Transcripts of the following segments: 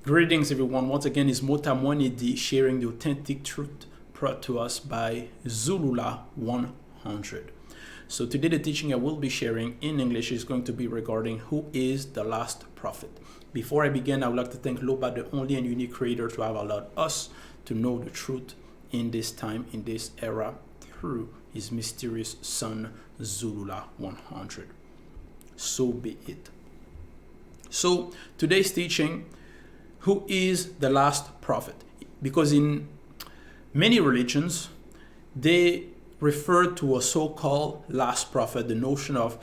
Greetings, everyone. Once again, it's Mota Mwanidi sharing the authentic truth brought to us by Zulula 100. So today the teaching I will be sharing in English is going to be regarding who is the last prophet. Before I begin, I would like to thank Loba, the only and unique creator, to have allowed us to know the truth in this time, in this era, through his mysterious son, Zulula 100. So be it. So today's teaching, who is the last prophet? Because in many religions, they refer to a so-called last prophet, the notion of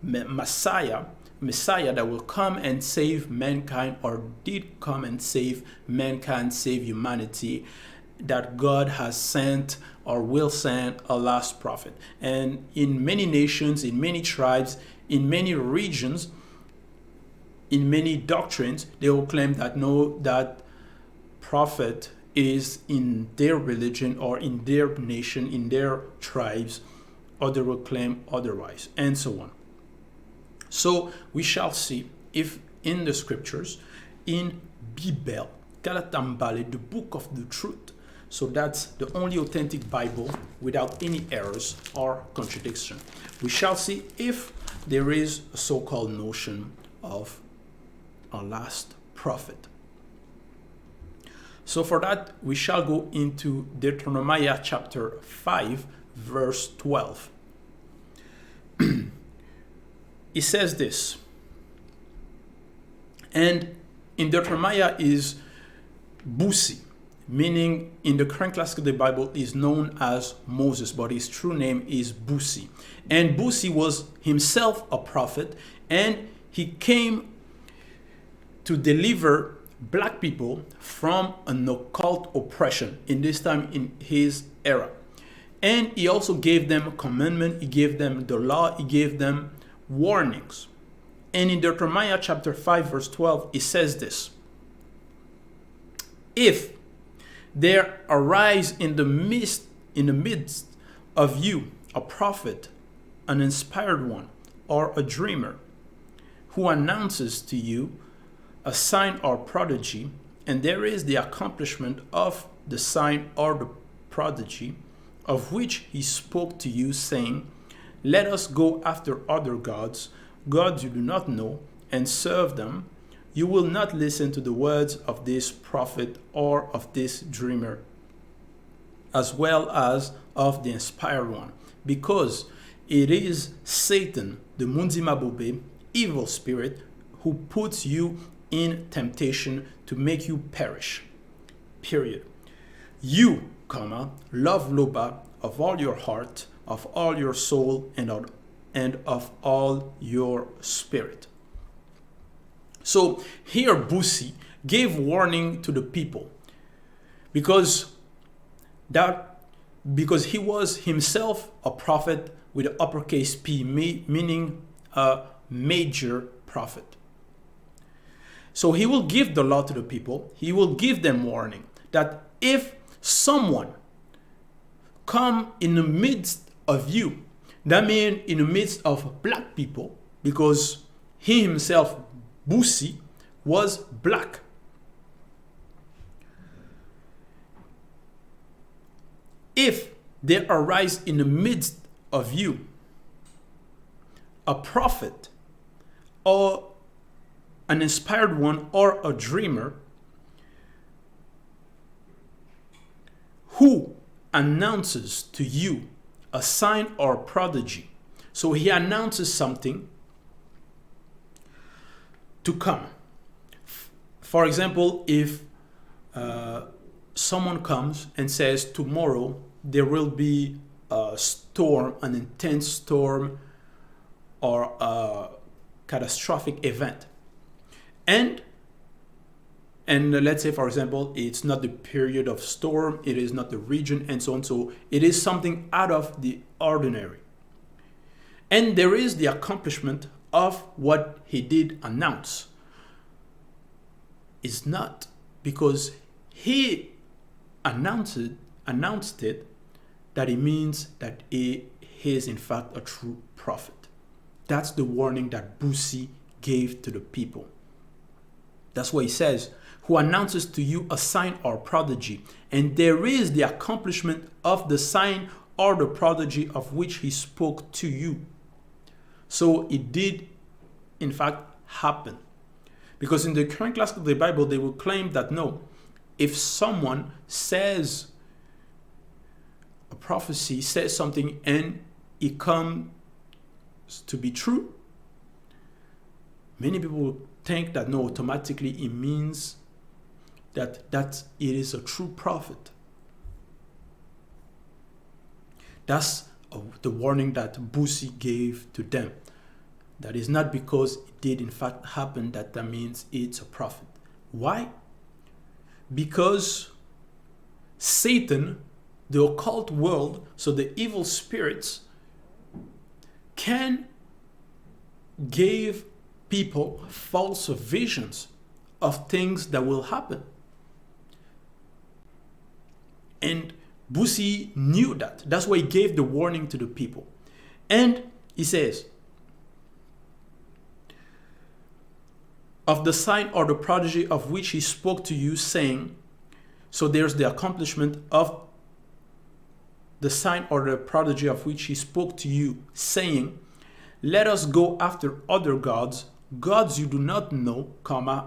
Messiah that will come and save mankind, or did come and save mankind, save humanity, that God has sent or will send a last prophet. And in many nations, in many tribes, in many regions, in many doctrines, they will claim that no, that prophet is in their religion or in their nation, in their tribes, or they will claim otherwise, and so on. So we shall see if in the scriptures, in Bibèl, Kalatambale, the book of the truth, so that's the only authentic Bible without any errors or contradiction, we shall see if there is a so-called notion of a last prophet. So for that, we shall go into Deuteronomy chapter 5, verse 12. It says this, and in Deuteronomy is Busi, meaning in the current classic of the Bible is known as Moses, but his true name is Busi. And Busi was himself a prophet, and he came to deliver black people from an occult oppression in this time in his era. And he also gave them a commandment, he gave them the law, he gave them warnings. And in Deuteronomy chapter 5 verse 12, it says this: if there arise in the midst of you a prophet, an inspired one, or a dreamer, who announces to you a sign or prodigy, and there is the accomplishment of the sign or the prodigy, of which he spoke to you, saying, let us go after other gods you do not know, and serve them, you will not listen to the words of this prophet or of this dreamer, as well as of the inspired one, because it is Satan, the Mundimabobe, evil spirit, who puts you in temptation to make you perish. Period. You, love Loba of all your heart, of all your soul, and of all your spirit. So here Busi gave warning to the people because he was himself a prophet with an uppercase P, meaning a major prophet. So he will give the law to the people. He will give them warning that if someone come in the midst of you, that means in the midst of black people, because he himself, Busi, was black. If there arise in the midst of you a prophet or an inspired one or a dreamer who announces to you a sign or prodigy. So he announces something to come. For example, if someone comes and says tomorrow there will be a storm, an intense storm, or a catastrophic event, and let's say, for example, it's not the period of storm, it is not the region, and so on. So it is something out of the ordinary. And there is the accomplishment of what he did announce. It's not because he announced it that it means that he is in fact a true prophet. That's the warning that Busi gave to the people. That's what he says, who announces to you a sign or prodigy. And there is the accomplishment of the sign or the prodigy of which he spoke to you. So it did, in fact, happen. Because in the current class of the Bible, they will claim that no, if someone says a prophecy, says something, and it comes to be true, many people will think that no, automatically it means that it is a true prophet. That's the warning that Busi gave to them. That is not because it did in fact happen that means it's a prophet. Why? Because Satan, the occult world, so the evil spirits, can give people false visions of things that will happen. And Busi knew that. That's why he gave the warning to the people. And he says, of the sign or the prodigy of which he spoke to you, saying, so there's the accomplishment of the sign or the prodigy of which he spoke to you, saying, let us go after other gods, gods you do not know,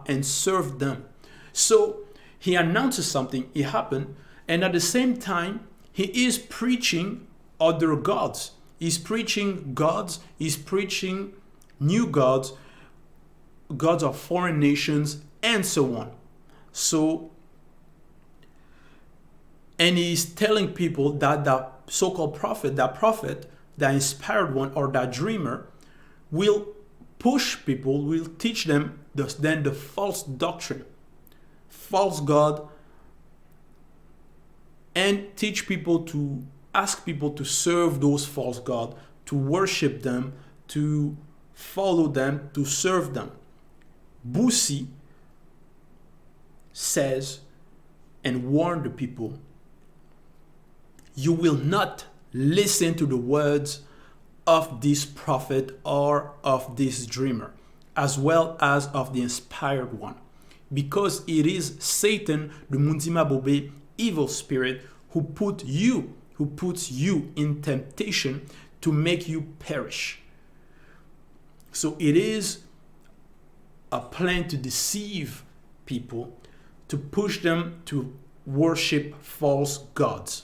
and serve them. So he announces something, it happened, and at the same time, he is preaching other gods. He's preaching gods, he's preaching new gods, gods of foreign nations, and so on. So, and he's telling people that that so-called prophet, that inspired one, or that dreamer, will push people, will teach them then the false doctrine, false God, and teach people to ask people to serve those false gods, to worship them, to follow them, to serve them. Busi says and warned the people, you will not listen to the words of this prophet or of this dreamer, as well as of the inspired one, because it is Satan, the Mundima Bobe, evil spirit, who puts you in temptation to make you perish. So it is a plan to deceive people, to push them to worship false gods.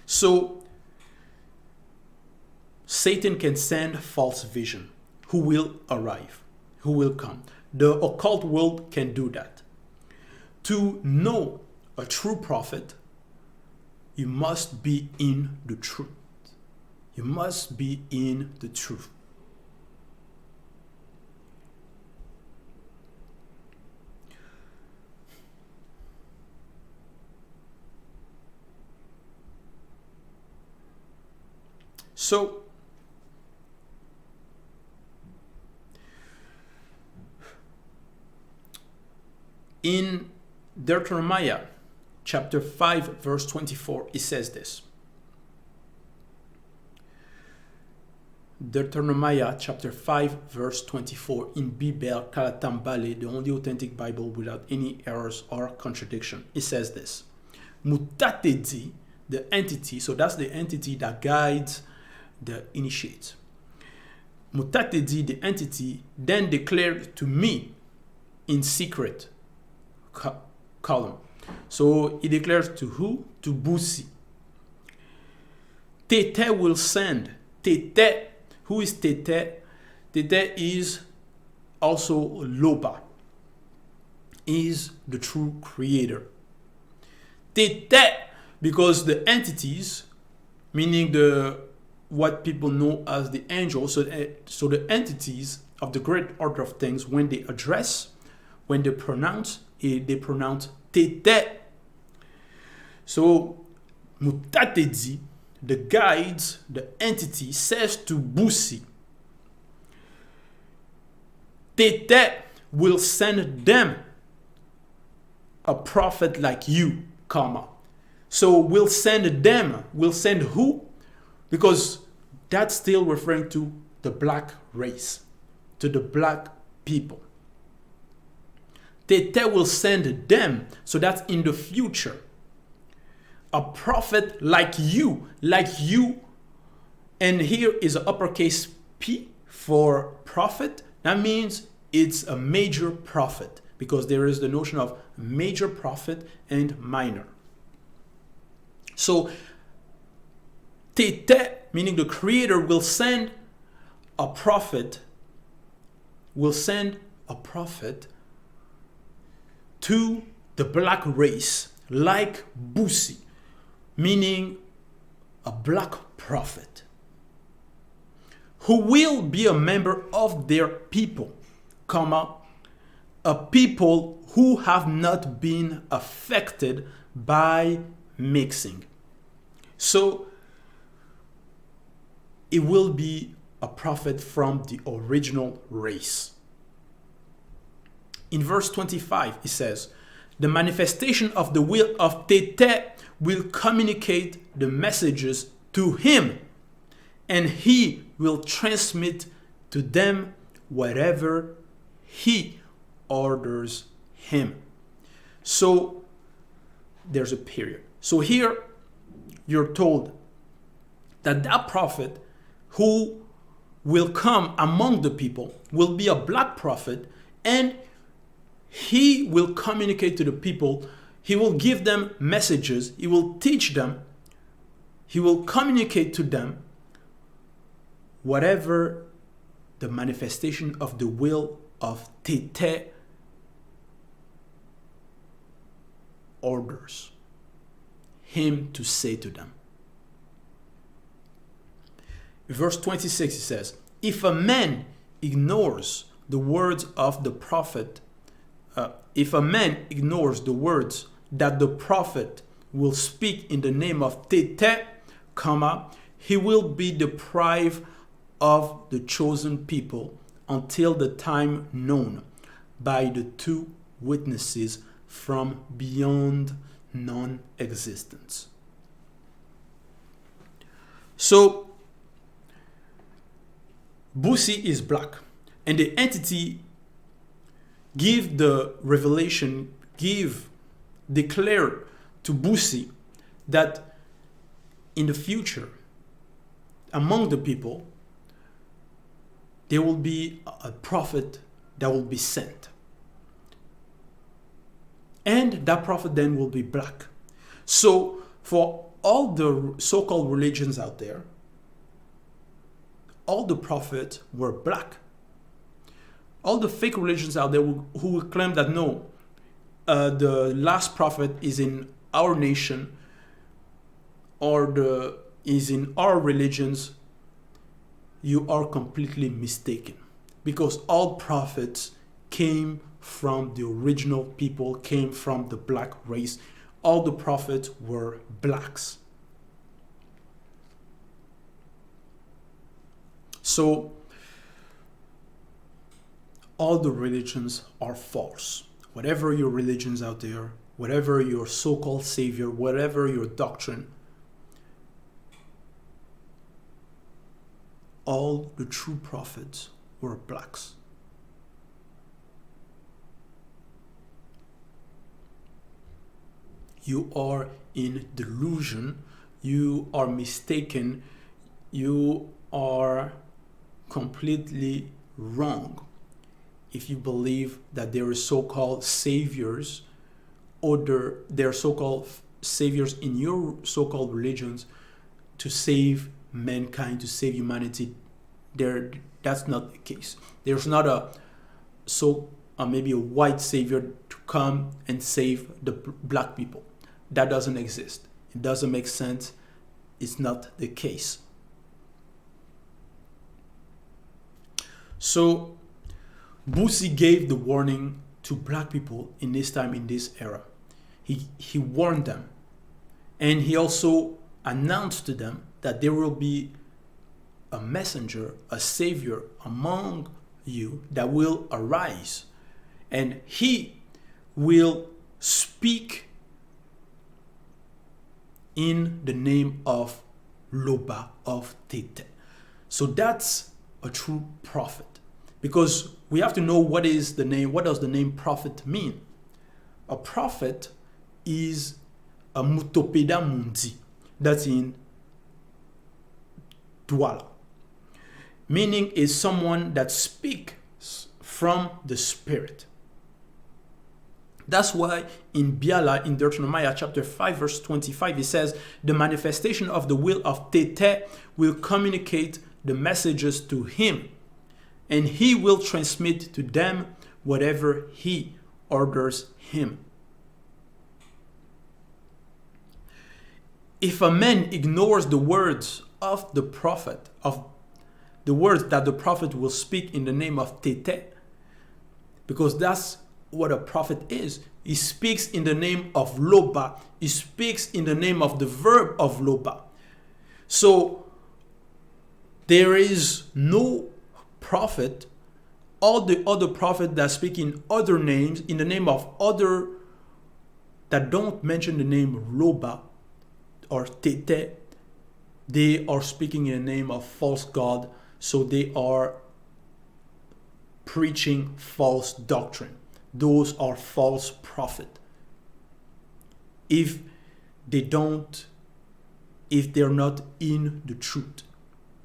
So Satan can send false vision, who will arrive, who will come. The occult world can do that. To know a true prophet, you must be in the truth. You must be in the truth. So, in Deuteronomy chapter 5 verse 24, it says this. Deuteronomy chapter 5 verse 24 in Bibèl Kalatambale, the only authentic Bible without any errors or contradiction. It says this. Mutatedi, the entity, so that's the entity that guides the initiates. Mutatedi, the entity, then declared to me in secret column. So he declares to who? To Busi. Tete will send. Tete. Who is Tete? Tete is also Loba. Is the true creator. Tete, because the entities, meaning what people know as the angels, so the entities of the great order of things, when they address, when they pronounce Tete. So Mutatedi, the guides, the entity, says to Busi, Tete will send them a prophet like you, So we'll send them. We'll send who? Because that's still referring to the black race, to the black people. Tété will send them, so that's in the future. A prophet like you, and here is an uppercase P for prophet. That means it's a major prophet, because there is the notion of major prophet and minor. So Tété, meaning the Creator, will send a prophet, to the black race, like Busi, meaning a black prophet, who will be a member of their people, a people who have not been affected by mixing. So it will be a prophet from the original race. In verse 25, it says, the manifestation of the will of Tété will communicate the messages to him, and he will transmit to them whatever he orders him. So there's a period. So here you're told that that prophet who will come among the people will be a black prophet, and he will communicate to the people. He will give them messages. He will teach them. He will communicate to them whatever the manifestation of the will of Tété orders him to say to them. Verse 26, it says, if a man ignores the words of the prophet, if a man ignores the words that the prophet will speak in the name of Tété, he will be deprived of the chosen people until the time known by the two witnesses from beyond non-existence. So Busi is black, and the entity give the revelation, declare to Busi that in the future, among the people, there will be a prophet that will be sent. And that prophet then will be black. So for all the so-called religions out there, all the prophets were black. All the fake religions out there who will claim that no, the last prophet is in our nation, or is in our religions, you are completely mistaken. Because all prophets came from the original people, came from the black race. All the prophets were blacks. So all the religions are false. Whatever your religions out there, whatever your so-called savior, whatever your doctrine, all the true prophets were blacks. You are in delusion, you are mistaken, you are completely wrong if you believe that there are so-called saviors, or there are so-called saviors in your so-called religions to save mankind, to save humanity. That's not the case. There's not maybe a white savior to come and save the black people. That doesn't exist. It doesn't make sense. It's not the case. So Busi gave the warning to black people in this time, in this era. He warned them, and he also announced to them that there will be a messenger, a savior among you that will arise, and he will speak in the name of Loba, of Tété. So that's a true prophet, because we have to know what does the name prophet mean. A prophet is a mutopeda mundi, that's in Douala, meaning is someone that speaks from the Spirit. That's why in Biala, in Deuteronomy chapter 5, verse 25, it says, the manifestation of the will of Tete will communicate the messages to him, and he will transmit to them whatever he orders him. If a man ignores the words of the prophet, of the words that the prophet will speak in the name of Tete, because that's what a prophet is. He speaks in the name of Loba. He speaks in the name of the verb of Loba. So there is no prophet, all the other prophets that speak in other names, in the name of other, that don't mention the name Loba or Tete, they are speaking in the name of false God. So they are preaching false doctrine. Those are false prophets. If they're not in the truth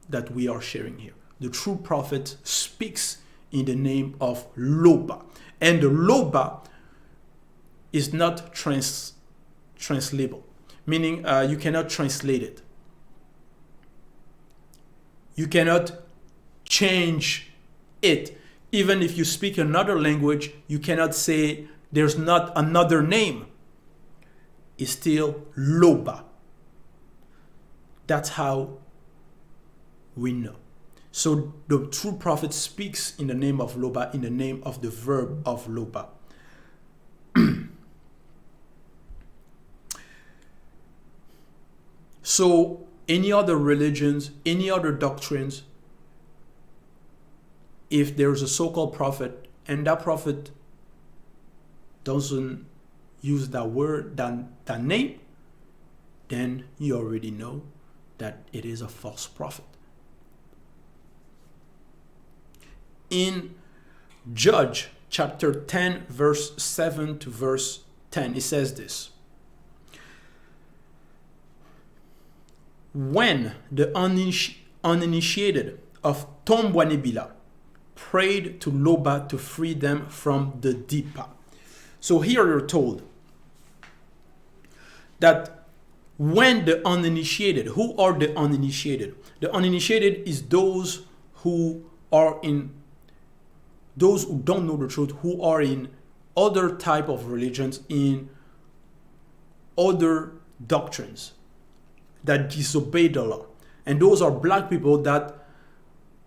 that we are sharing here. The true prophet speaks in the name of Loba. And the Loba is not translatable, meaning you cannot translate it. You cannot change it. Even if you speak another language, you cannot say there's not another name. It's still Loba. That's how we know. So the true prophet speaks in the name of Loba, in the name of the verb of Loba. So any other religions, any other doctrines, if there's a so-called prophet and that prophet doesn't use that word, that name, then you already know that it is a false prophet. In Judge chapter 10, verse 7 to verse 10, it says this. When the uninitiated of Tombouanébila prayed to Loba to free them from the Dipa. So here you're told that when the uninitiated, who are the uninitiated? The uninitiated is those who don't know the truth, who are in other type of religions, in other doctrines that disobey the law. And those are black people that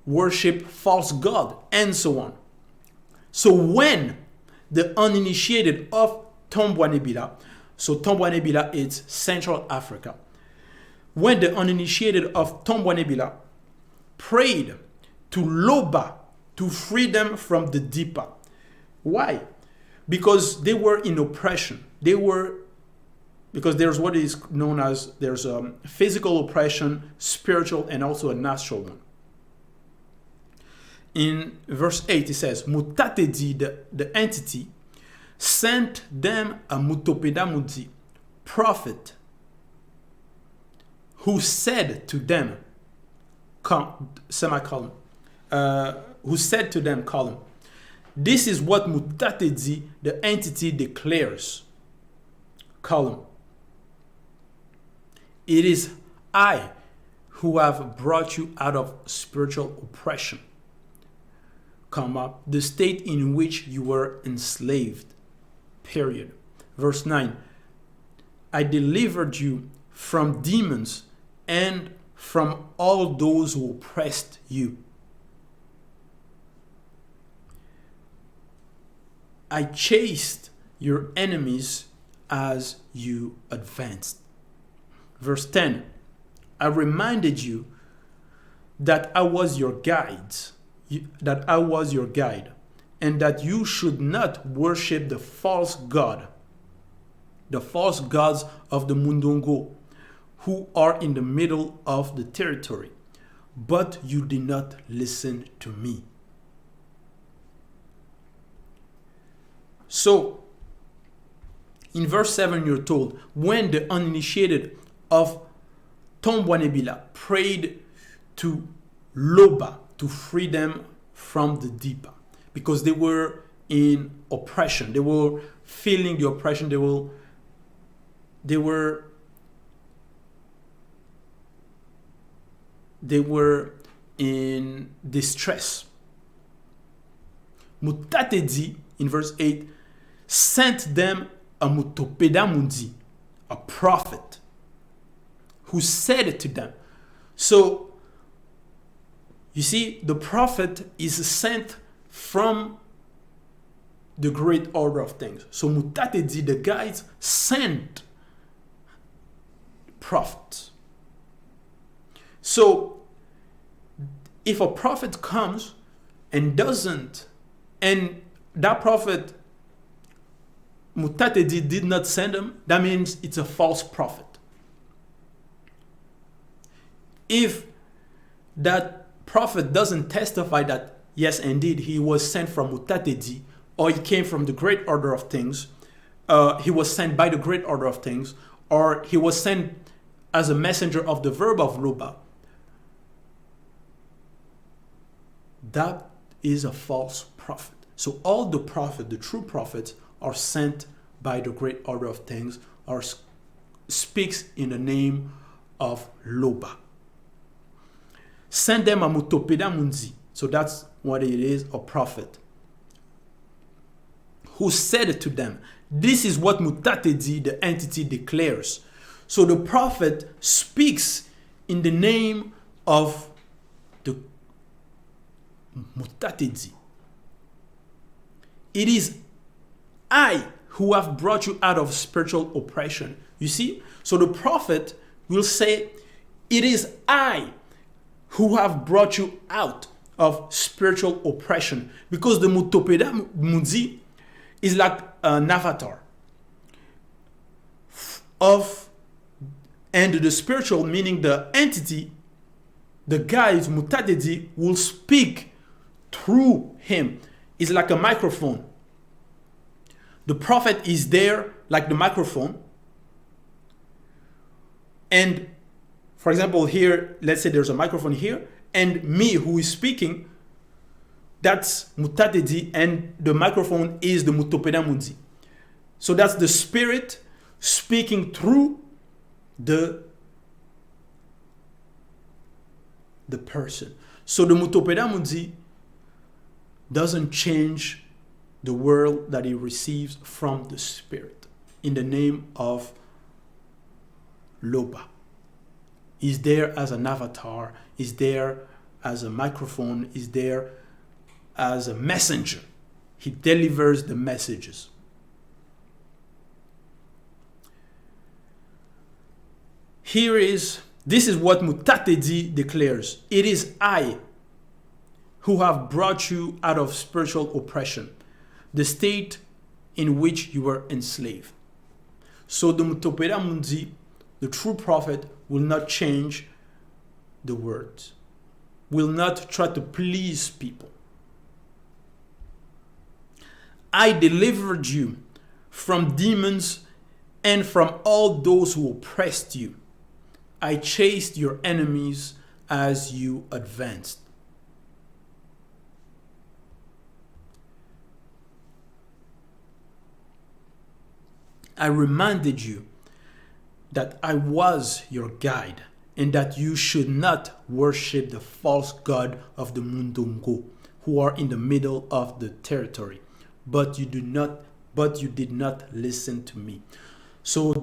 worship false god and so on. So when the uninitiated of Tombouanébila, so Tombouanébila is Central Africa, when the uninitiated of Tombouanébila prayed to Loba to free them from the Dipa. Why? Because they were in oppression. Because there's what is known as, there's a physical oppression, spiritual, and also a natural one. In verse 8 it says, Mutatedi, the entity, sent them a Mutopeda Mudi, prophet, who said to them, semicolon, who said to them, column, this is what Mutatedi, the entity, declares, column. It is I who have brought you out of spiritual oppression, comma, the state in which you were enslaved, period. Verse 9, I delivered you from demons and from all those who oppressed you. I chased your enemies as you advanced. Verse 10, I reminded you that I was your guide, and that you should not worship the false gods of the Mundongo, who are in the middle of the territory. But you did not listen to me. So, in verse 7, you're told, when the uninitiated of Tombouanébila prayed to Loba to free them from the deep, because they were in oppression. They were feeling the oppression. They were in distress. Mandaté dit, in verse 8, sent them a mutopeda mundi, a prophet, who said to them. So, you see, the prophet is sent from the great order of things. So Mandaté dit, the guys sent prophets. So if a prophet comes and doesn't, and that prophet Mandaté dit did not send him, that means it's a false prophet. If that prophet doesn't testify that yes, indeed, he was sent from Mandaté dit, or he came from the great order of things, he was sent by the great order of things, or he was sent as a messenger of the verb of Loba, that is a false prophet. So all the prophets, the true prophets, are sent by the great order of things, or speaks in the name of Loba. Send them a mutopeda mundi. So that's what it is, a prophet. Who said to them, this is what Mandaté dit, the entity declares. So the prophet speaks in the name of the Mandaté dit. It is I who have brought you out of spiritual oppression. You see? So the prophet will say, it is I who have brought you out of spiritual oppression. Because the mutopeda mundi is like an avatar of, and the spiritual, meaning the entity, the guys Mandaté dit will speak through him. It's like a microphone. The prophet is there like the microphone. And for example, here, let's say there's a microphone here, and me who is speaking, that's Mandaté dit, and the microphone is the mutopeda mundi. So that's the spirit speaking through the person. So the mutopeda mundi doesn't change the word that he receives from the spirit in the name of Loba. He's there as an avatar, is there as a microphone, is there as a messenger. He delivers the messages. This is what Mandaté dit declares. It is I who have brought you out of spiritual oppression, the state in which you were enslaved. So the mutopeda mundi, the true prophet, will not change the words, will not try to please people. I delivered you from demons and from all those who oppressed you. I chased your enemies as you advanced. I reminded you that I was your guide and that you should not worship the false god of the Mundongo, who are in the middle of the territory. But you did not listen to me. So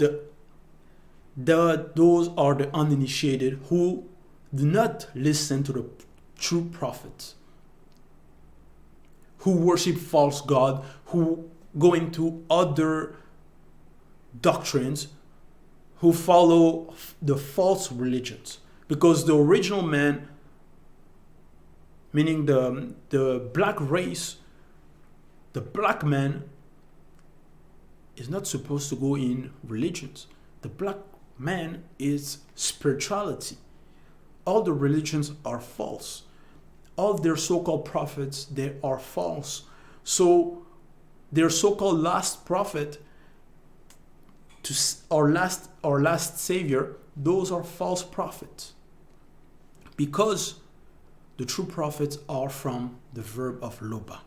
those are the uninitiated who do not listen to the true prophets, who worship false god, who go into other doctrines, who follow the false religions. Because the original man, meaning the black race, the black man, is not supposed to go in religions. The black man is spirituality. All the religions are false. All their so-called prophets, they are false. So their so-called last prophet, to our last savior, those are false prophets. Because the true prophets are from the verb of loba.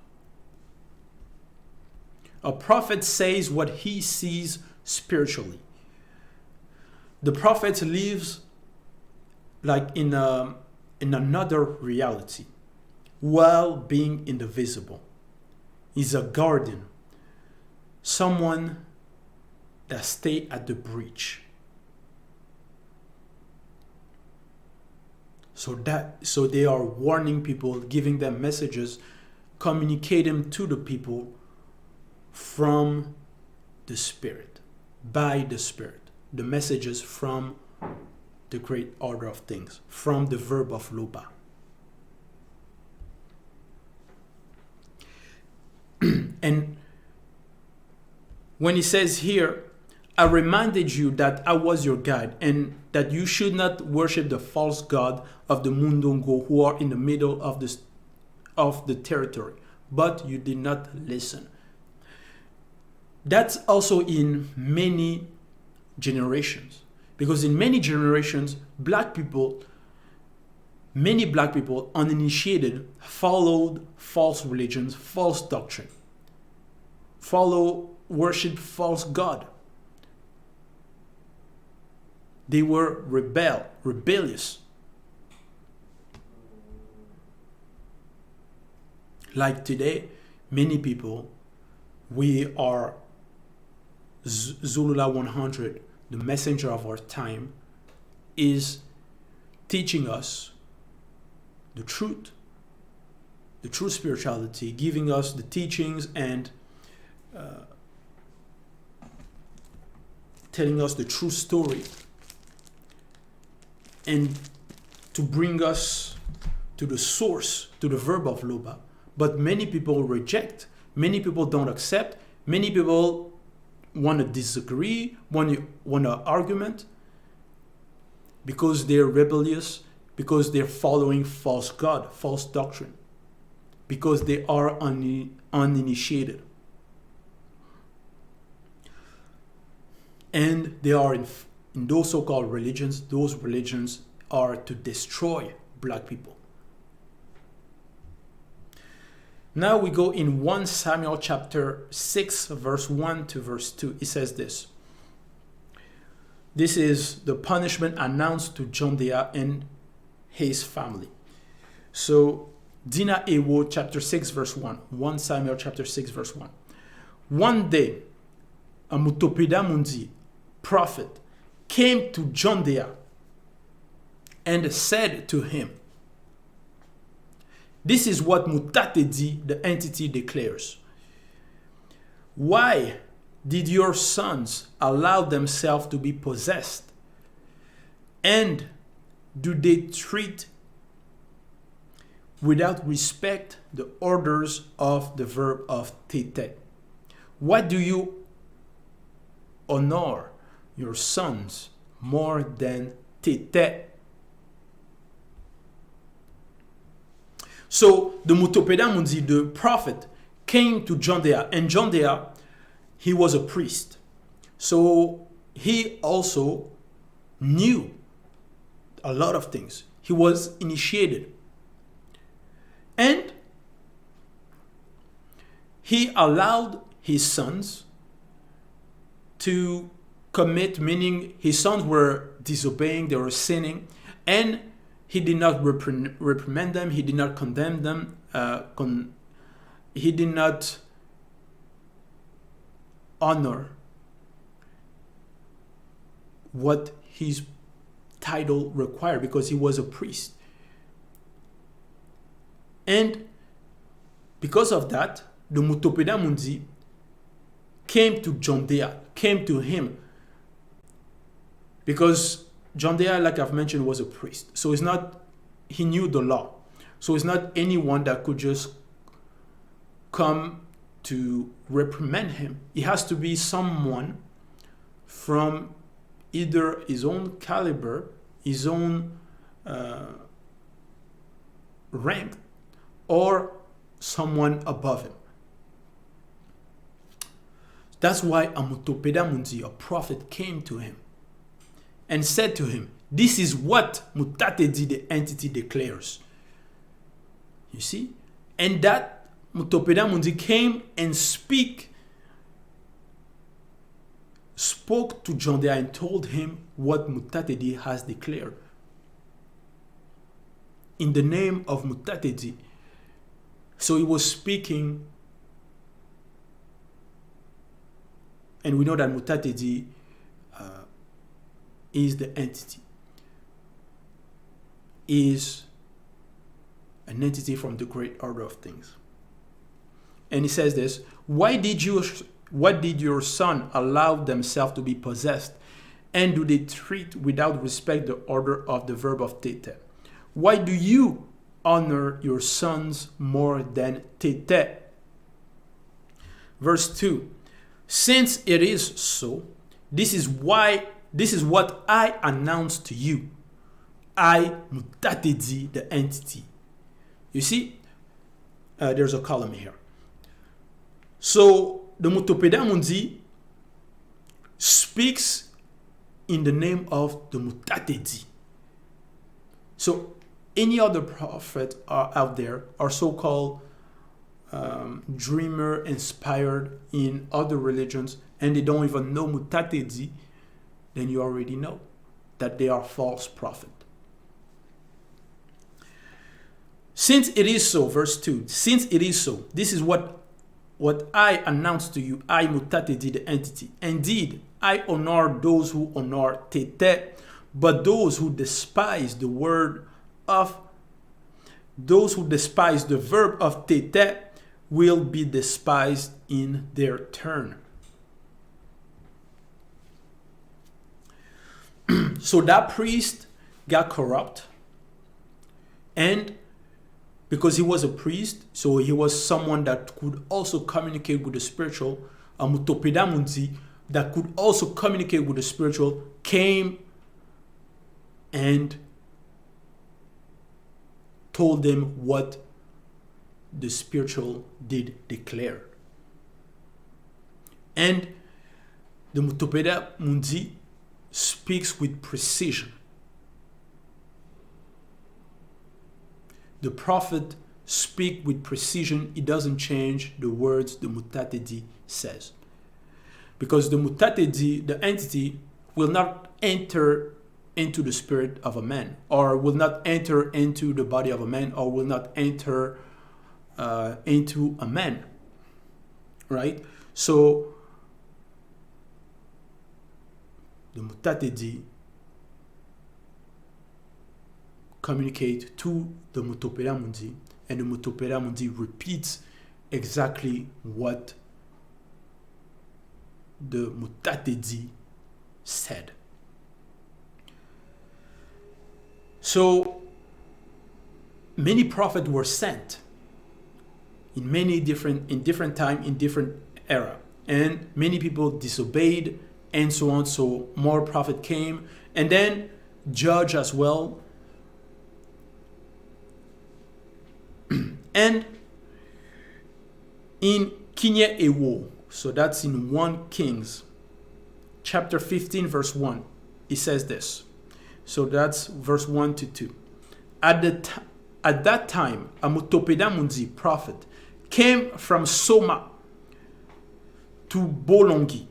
A prophet says what he sees spiritually. The prophet lives like in another reality, while being in the visible. He's a guardian, someone that stay at the breach. So they are warning people, giving them messages, communicating to the people from the Spirit, by the Spirit. The messages from the great order of things, from the verb of loba. And when he says here, I reminded you that I was your guide and that you should not worship the false god of the Mundongo who are in the middle of the territory, but you did not listen. That's also in many generations, because in many generations, many black people, uninitiated, followed false religions, false doctrine, worship false god. They were rebellious. Like today, many people, we are Zulula 100, the messenger of our time, is teaching us the truth, the true spirituality, giving us the teachings and telling us the true story, and to bring us to the source, to the verb of loba. But many people reject, many people don't accept, many people want to disagree, want to argument, because they're rebellious, because they're following false god, false doctrine, because they are uninitiated. And they are in those so-called religions. Those religions are to destroy black people. Now we go in 1 Samuel chapter 6, verse 1 to verse 2. It says this. This is the punishment announced to John Dea and his family. So, Dina Ewo chapter 6, verse 1. 1 Samuel chapter 6, verse 1. One day, a Mutopeda Mundi, prophet, came to John Dea and said to him, this is what Mandaté, the entity, declares. Why did your sons allow themselves to be possessed? And do they treat without respect the orders of the verb of tete? Why do you honor your sons more than tete? So the Mutopeda Mundi, the prophet, came to John Dea, and John Dea, he was a priest. So he also knew a lot of things. He was initiated. And he allowed his sons to commit, meaning his sons were disobeying, they were sinning, and he did not reprimand them, he did not condemn them, he did not honor what his title required, because he was a priest. And because of that, the Mutopeda Mundi came to John Dea, came to him, because John Dea, like I've mentioned, was a priest. So he knew the law. So it's not anyone that could just come to reprimand him. It has to be someone from either his own caliber, his own rank, or someone above him. That's why Amutopeda Mundi, a prophet, came to him and said to him, this is what Mutatedi, the entity, declares. You see? And that Mutopeda Mundi came and spoke to John there and told him what Mutatedi has declared. In the name of Mutatedi. So he was speaking, and we know that Mutatedi is the entity, is an entity from the great order of things. And he says this, what did your son allow themselves to be possessed? And do they treat without respect the order of the verb of tete? Why do you honor your sons more than tete? Verse 2, since it is so, this is what I announce to you. I, Mutatedi, the entity. You see, there's a column here. So the Mutopeda Mundi speaks in the name of the Mutatedi. So any other prophet out there are so-called dreamer inspired in other religions, and they don't even know Mutatedi, then you already know that they are false prophet. Since it is so, verse 2, since it is so, this is what I announce to you, I Mutatedi, the entity. Indeed, I honor those who honor tete, but those who despise the verb of tete will be despised in their turn. So that priest got corrupt, and because he was a priest, so he was someone that could also communicate with the spiritual, a Mutopeda Mundi that could also communicate with the spiritual, came and told them what the spiritual did declare. And the Mutopeda Mundi speaks with precision. The prophet speaks with precision. He doesn't change the words the Mutatedi says. Because the Mutatedi, the entity, will not enter into the spirit of a man, or will not enter into the body of a man, or will not enter into a man. Right? So, the Mutatedi communicate to the Mutopeda Mundi, and the Mutopeda Mundi repeats exactly what the Mutatedi said. So many prophets were sent in different time, in different era, and many people disobeyed, and so on. So more prophet came, and then judge as well. And in Kinye Ewo, so that's in 1 Kings, chapter 15, verse 1, it says this. So that's verse 1 to 2. At that time, a Mutopeda Mundi prophet came from Soma to Bolongi,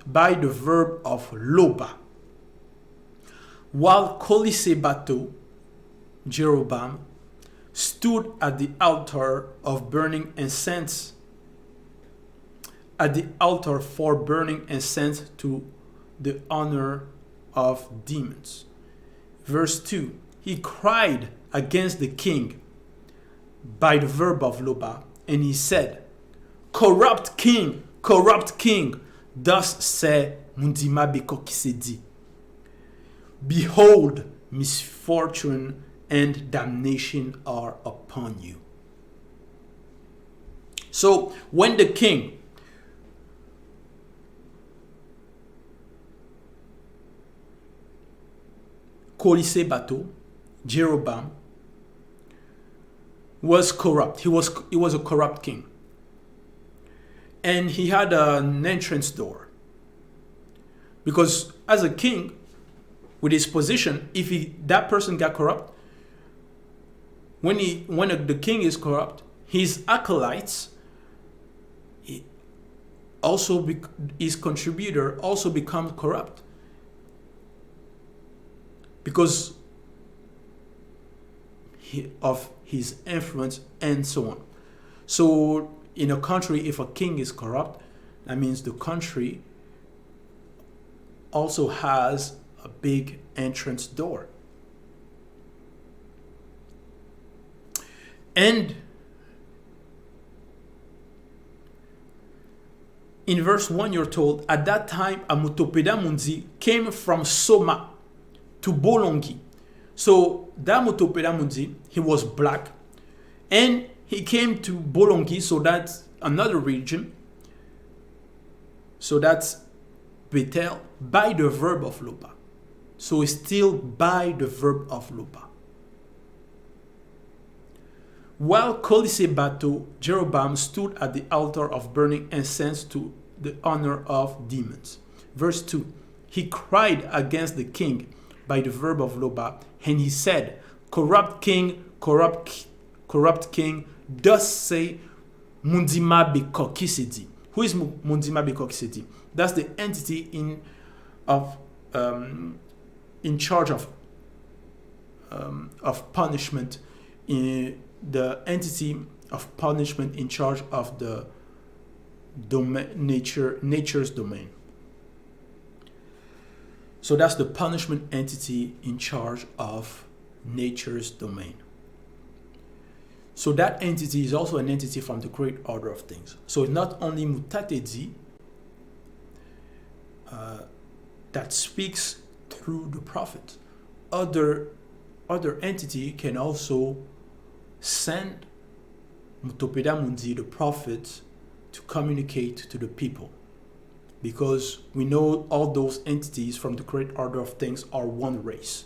by the verb of Loba, while Kolisebato, Jeroboam, stood at the altar of burning incense, at the altar for burning incense to the honor of demons. Verse 2, he cried against the king by the verb of Loba, and he said, corrupt king, thus said Mundima Bekokisedi. Behold, misfortune and damnation are upon you. So when the king Kolisebato, Jeroboam, was corrupt. He was a corrupt king. and he had an entrance door. Because as a king, with his position, if that person got corrupt, when the king is corrupt, his acolytes, his contributor also becomes corrupt, because of his influence and so on. So in a country, if a king is corrupt, that means the country also has a big entrance door. And in verse 1, you're told, at that time, Amutopeda Mundi came from Soma to Bolongi. So, that Amutopeda Mundi, he was black, and he came to Bolongi, so that's another region. So, that's Bethel, by the verb of Lopa. So, it's still by the verb of Lopa. While Kolise Bato, Jeroboam stood at the altar of burning incense to the honor of demons. Verse 2, he cried against the king by the verb of Loba, and he said, corrupt king, corrupt king, thus say Mundima Bekokisedi. Who is Mundima Bekokisedi? That's the entity in charge of punishment, the entity of punishment in charge of the nature's domain. So that's the punishment entity in charge of nature's domain. So that entity is also an entity from the great order of things. So not only Mutatedi that speaks through the prophet, other entity can also send Mutopeda Mundi, the prophet, to communicate to the people, because we know all those entities from the great order of things are one race.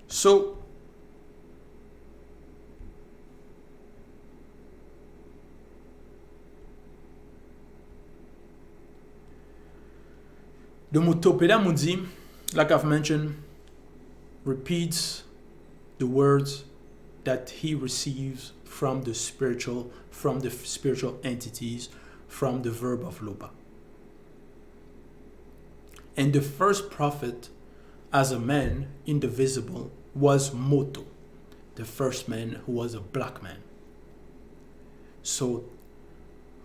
So the Mutopeda Mundi, like I've mentioned, repeats the words that he receives from the spiritual entities, from the verb of Loba. And the first prophet as a man indivisible was Moto, the first man who was a black man. So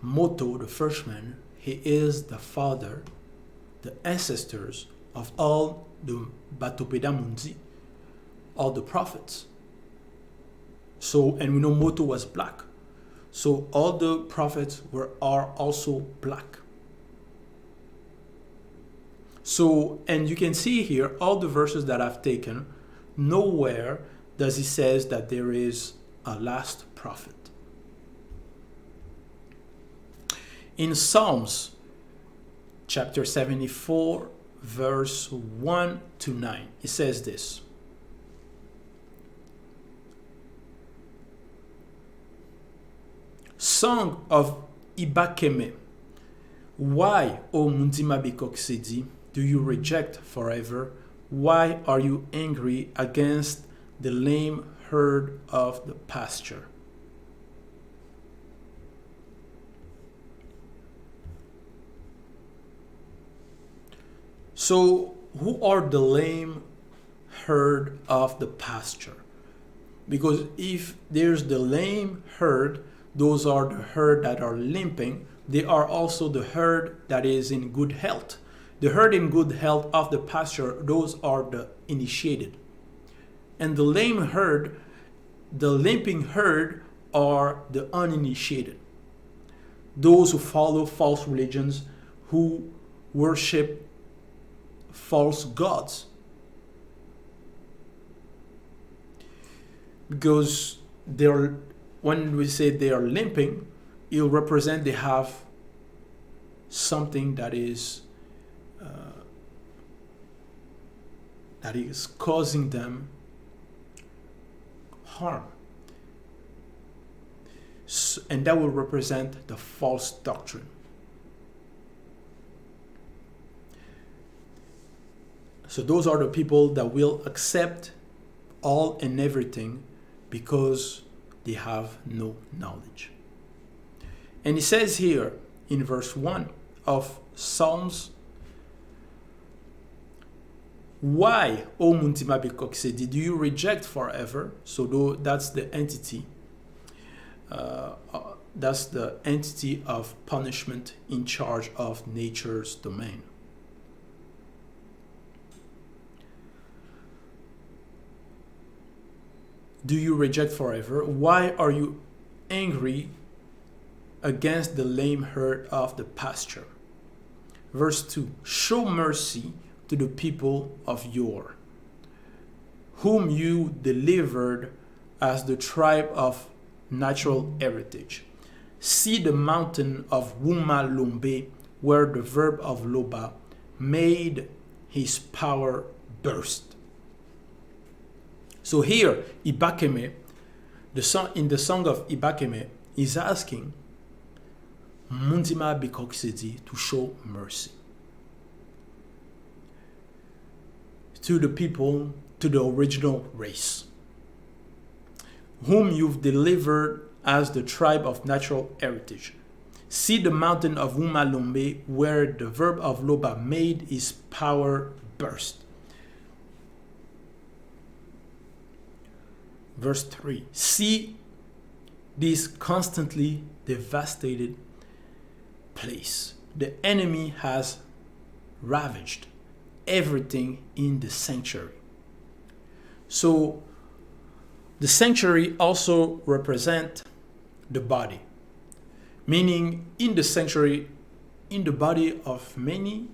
Moto, the first man, he is the father, the ancestors of all the Batopeda Mundi, all the prophets. So, and we know Moto was black. So all the prophets are also black. So, and you can see here, all the verses that I've taken, nowhere does he says that there is a last prophet. In Psalms chapter 74, verse 1 to 9, it says this. Song of Ibakeme. Why, O Mundima Bikoksedi, do you reject forever? Why are you angry against the lame herd of the pasture? So, who are the lame herd of the pasture? Because if there's the lame herd, those are the herd that are limping. They are also the herd that is in good health. The herd in good health of the pasture, those are the initiated. And the lame herd, the limping herd, are the uninitiated. Those who follow false religions, who worship false gods. Because when we say they are limping, it will represent they have something that is causing them harm. And that will represent the false doctrine. So those are the people that will accept all and everything because they have no knowledge. And he says here in verse 1 of Psalms, why, O Muntima Bekoksedi, do you reject forever? So that's the entity. That's the entity of punishment in charge of nature's domain. Do you reject forever? Why are you angry against the lame herd of the pasture? Verse 2, show mercy to the people of yore, whom you delivered as the tribe of natural heritage. See the mountain of Wuma Lombe, where the verb of Loba made his power burst. So here, Ibakeme, in the song of Ibakeme, is asking Muntima Bikoksedi to show mercy to the people, to the original race, whom you've delivered as the tribe of natural heritage. See the mountain of Umalombe, where the verb of Loba made his power burst. Verse 3, see this constantly devastated place. The enemy has ravaged everything in the sanctuary. So the sanctuary also represents the body, meaning in the sanctuary, in the body of many,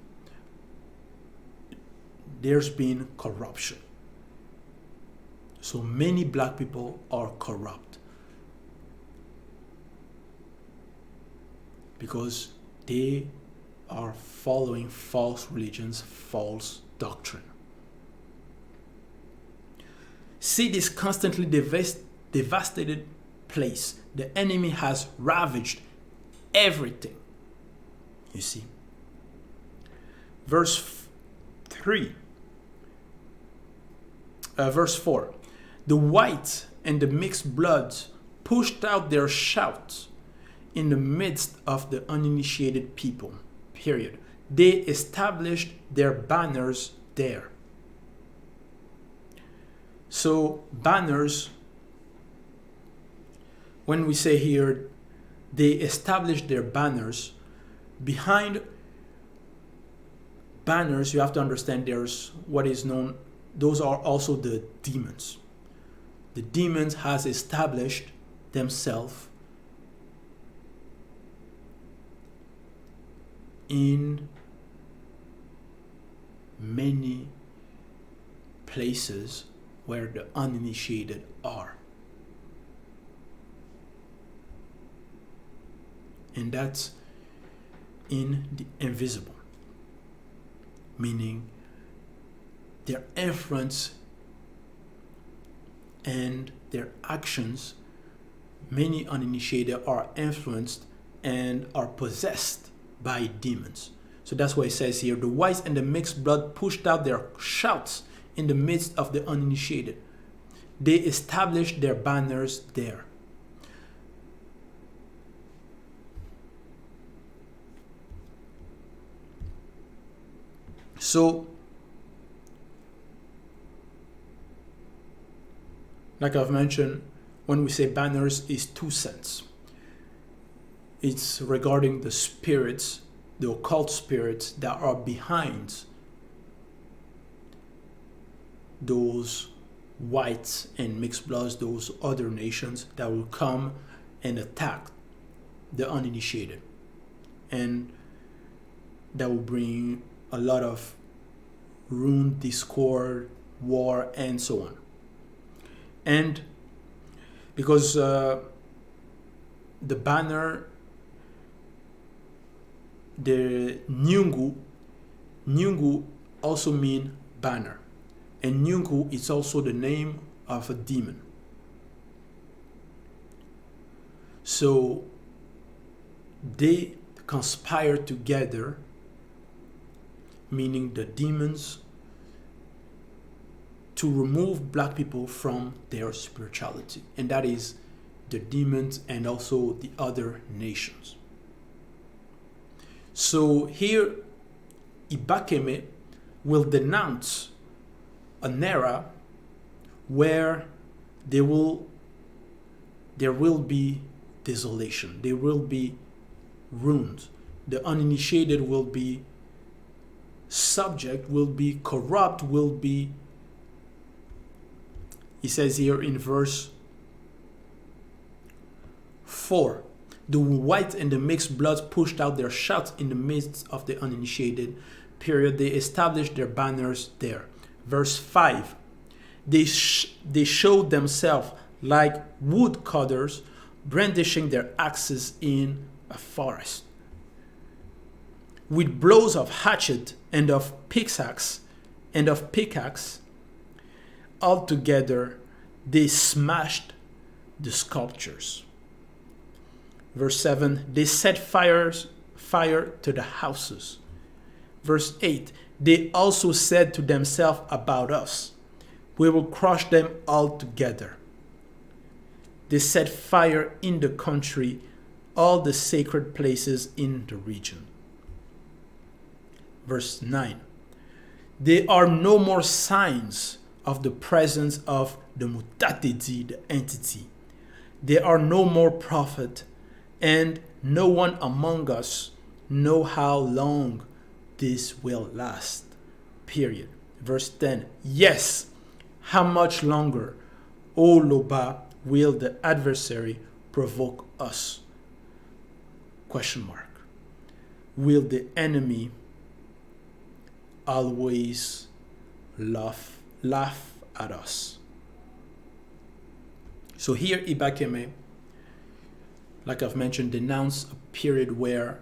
there's been corruption. So many black people are corrupt because they are following false religions, false doctrine. See this constantly devastated place. The enemy has ravaged everything. You see. Verse 4. The white and the mixed bloods pushed out their shouts in the midst of the uninitiated people. Period. They established their banners there. So banners, when we say here, they established their banners, behind banners, you have to understand there's what is known, those are also the demons. The demons has established themselves in many places where the uninitiated are. And that's in the invisible, meaning their influence and their actions, many uninitiated are influenced and are possessed by demons. So that's why it says here, the whites and the mixed blood pushed out their shouts in the midst of the uninitiated. They established their banners there. So, like I've mentioned, when we say banners, is two sense. It's regarding the spirits, the occult spirits that are behind those whites and mixed bloods, those other nations that will come and attack the uninitiated. And that will bring a lot of ruin, discord, war, and so on. And because the banner the Nyungu also mean banner. And Nyungu is also the name of a demon. So they conspire together, meaning the demons, to remove black people from their spirituality. And that is the demons and also the other nations. So here, Ibakeme will denounce an era where there will be desolation, there will be ruins. The uninitiated will be subject, will be corrupt, will be, he says here in verse 4, the white and the mixed bloods pushed out their shouts in the midst of the uninitiated. Period. They established their banners there. Verse 5, they showed themselves like woodcutters brandishing their axes in a forest. With blows of hatchet and of pickaxe, altogether they smashed the sculptures. Verse 7, they set fire to the houses. Verse 8, they also said to themselves about us, we will crush them all together. They set fire in the country, all the sacred places in the region. Verse 9, there are no more signs of the presence of the Mandaté, the entity. There are no more prophets, and no one among us know how long this will last. Period. Verse 10, yes, how much longer, O Loba, will the adversary provoke us? Question mark. Will the enemy always laugh at us? So here Ibakeme, like I've mentioned, denounce a period where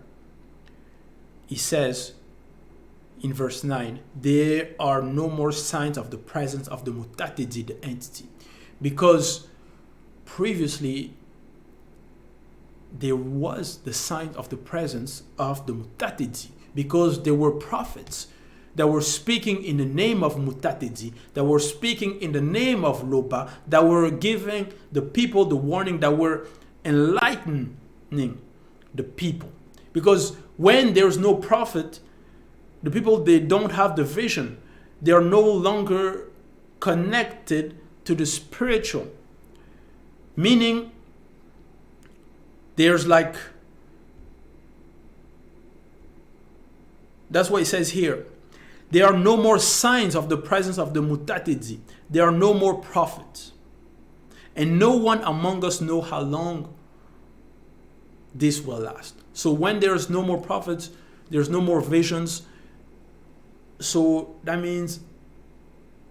he says in verse 9, there are no more signs of the presence of the Mandaté, the entity. Because previously there was the sign of the presence of the Mandaté, because there were prophets that were speaking in the name of Mandaté, that were speaking in the name of Loba, that were giving the people the warning, that were enlightening the people. Because when there's no prophet, the people, they don't have the vision. They are no longer connected to the spiritual. Meaning, there's like, that's what it says here. There are no more signs of the presence of the Mandaté. There are no more prophets. And no one among us know how long this will last. So when there's no more prophets, there's no more visions. So that means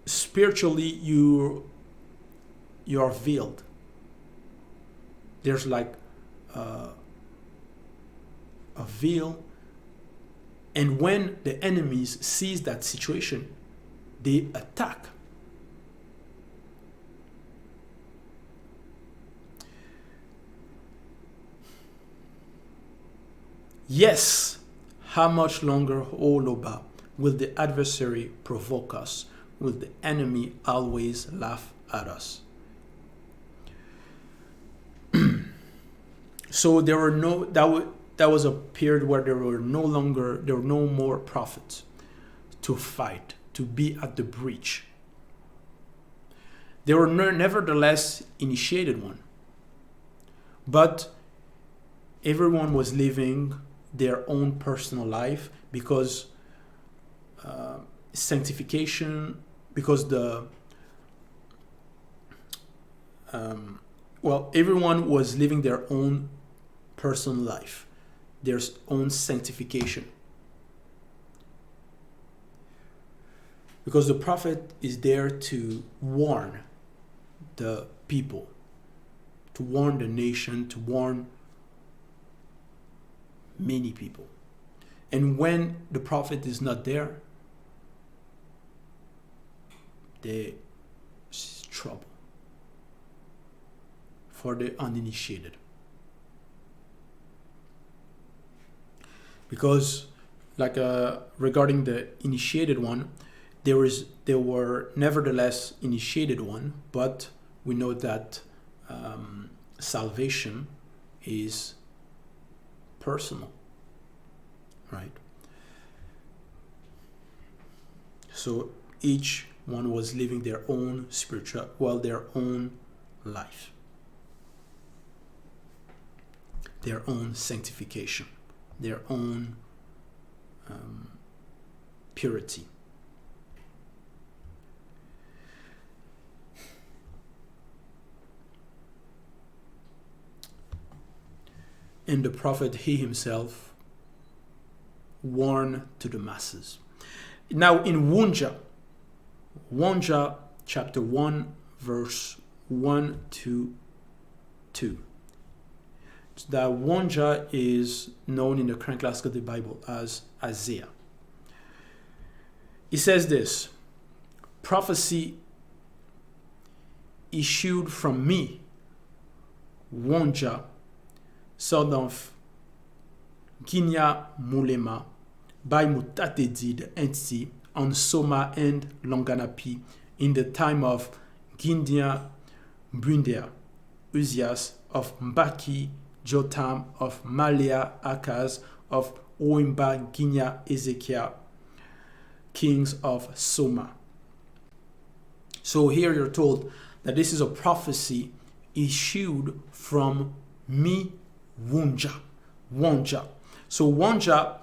spiritually you are veiled. There's like a veil. And when the enemies sees that situation, they attack. Yes, how much longer, O Loba, will the adversary provoke us? Will the enemy always laugh at us? So there were that was a period where there were no more prophets to fight, to be at the breach. There were nevertheless initiated one. But everyone was living their own personal life because sanctification, because everyone was living their own personal life, their own sanctification. Because the prophet is there to warn the people, to warn the nation, to warn many people. And when the prophet is not there, there's trouble for the uninitiated. Because regarding the initiated one, there were nevertheless initiated one, but we know that salvation is personal, right? So each one was living their own their own life, their own sanctification, their own purity. And the prophet, he himself, warned to the masses. Now in Wonja chapter 1, verse 1 to 2. That Wonja is known in the current classic of the Bible as Isaiah. He says this: prophecy issued from me, Wonja, son of Ginya Mulema, by Mutatedi, the entity, on Soma and Longanapi, in the time of Gindia Bundea, Uzias, of Mbaki, Jotam, of Malia, Akaz, of Oimba, Ginya, Ezekiel, kings of Soma. So here you're told that this is a prophecy issued from me, Wonja. So Wonja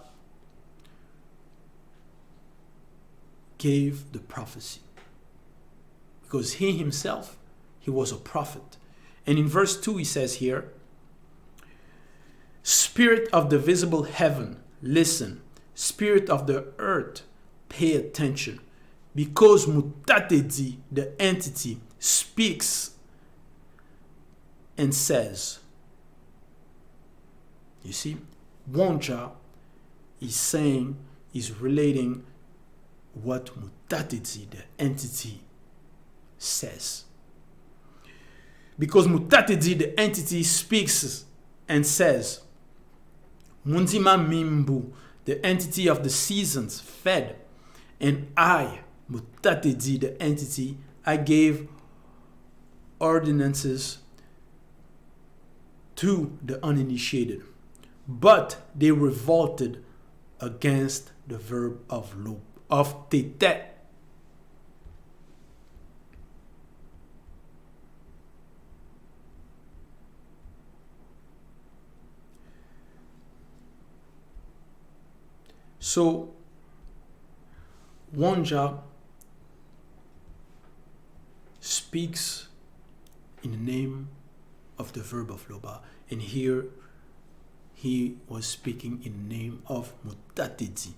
gave the prophecy because he himself, he was a prophet. And in verse 2 he says here, spirit of the visible heaven, listen. Spirit of the earth, pay attention. Because Mutatedi, the entity, speaks and says. You see, Wonja is saying, is relating what Mutatedi, the entity, says. Because Mutatedi, the entity, speaks and says, Mundima Mimbu, the entity of the seasons, fed, and I, Mutatedi, the entity, I gave ordinances to the uninitiated, but they revolted against the verb of tete. So Wonja speaks in the name of the verb of Loba, and here he was speaking in the name of Mutatedi.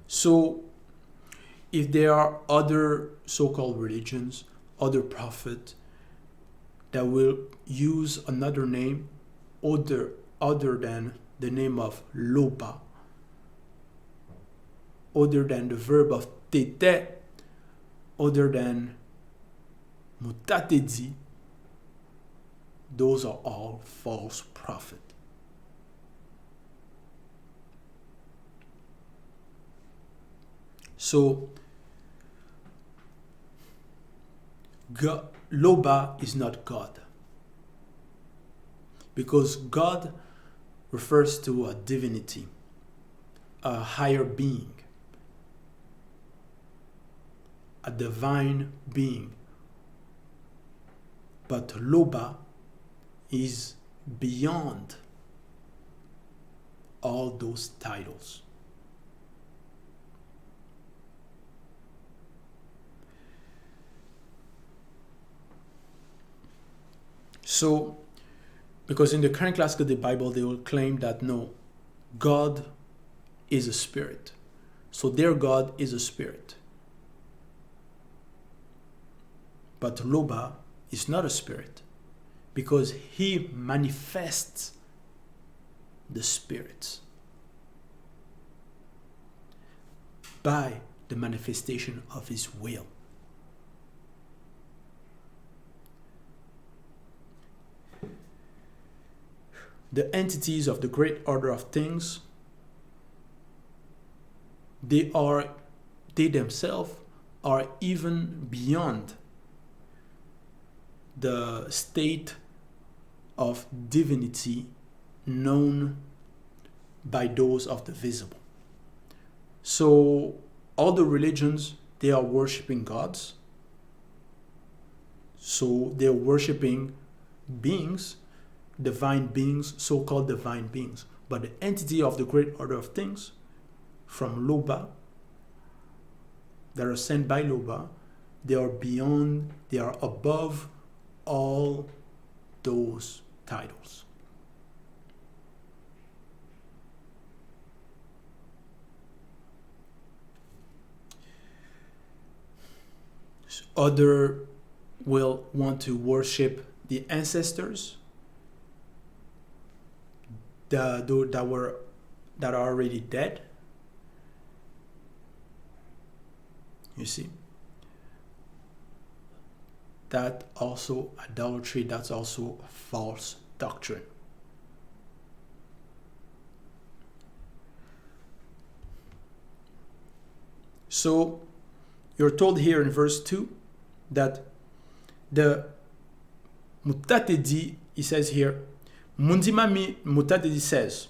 So if there are other so-called religions, other prophets that will use another name other than the name of Loba, other than the verb of tete, other than Mutatedi, those are all false prophets. So Loba is not God, because God refers to a divinity, a higher being, a divine being. But Loba is beyond all those titles. So, because in the current classic of the Bible, they will claim that no, God is a spirit. So their God is a spirit. But Loba is not a spirit, because he manifests the spirits by the manifestation of his will. The entities of the great order of things, they themselves are even beyond the state of divinity known by those of the visible. So all the religions, they are worshiping gods. So they're worshiping beings, divine beings, so-called divine beings. But the entity of the great order of things, from Loba, that are sent by Loba, they are beyond, they are above all those titles. Other will want to worship the ancestors that are already dead. You see, that also idolatry, that's also false doctrine. So you're told here in verse 2 that the Mandaté, he says here, Mandaté says,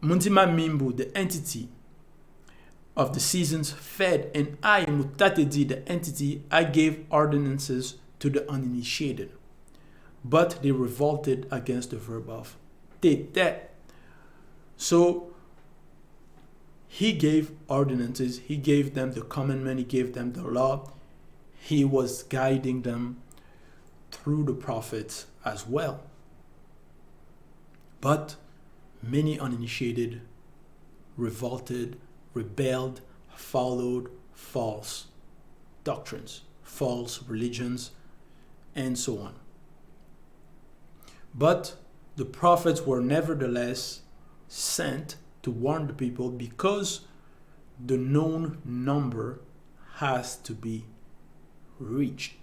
Mundima Mimbu, the entity of the seasons, fed, and I, Mandaté, the entity, I gave ordinances to the uninitiated. But they revolted against the verb of tete. So he gave ordinances, he gave them the commandment, he gave them the law. He was guiding them through the prophets as well. But many uninitiated revolted, rebelled, followed false doctrines, false religions, and so on. But the prophets were nevertheless sent to warn the people because the known number has to be reached.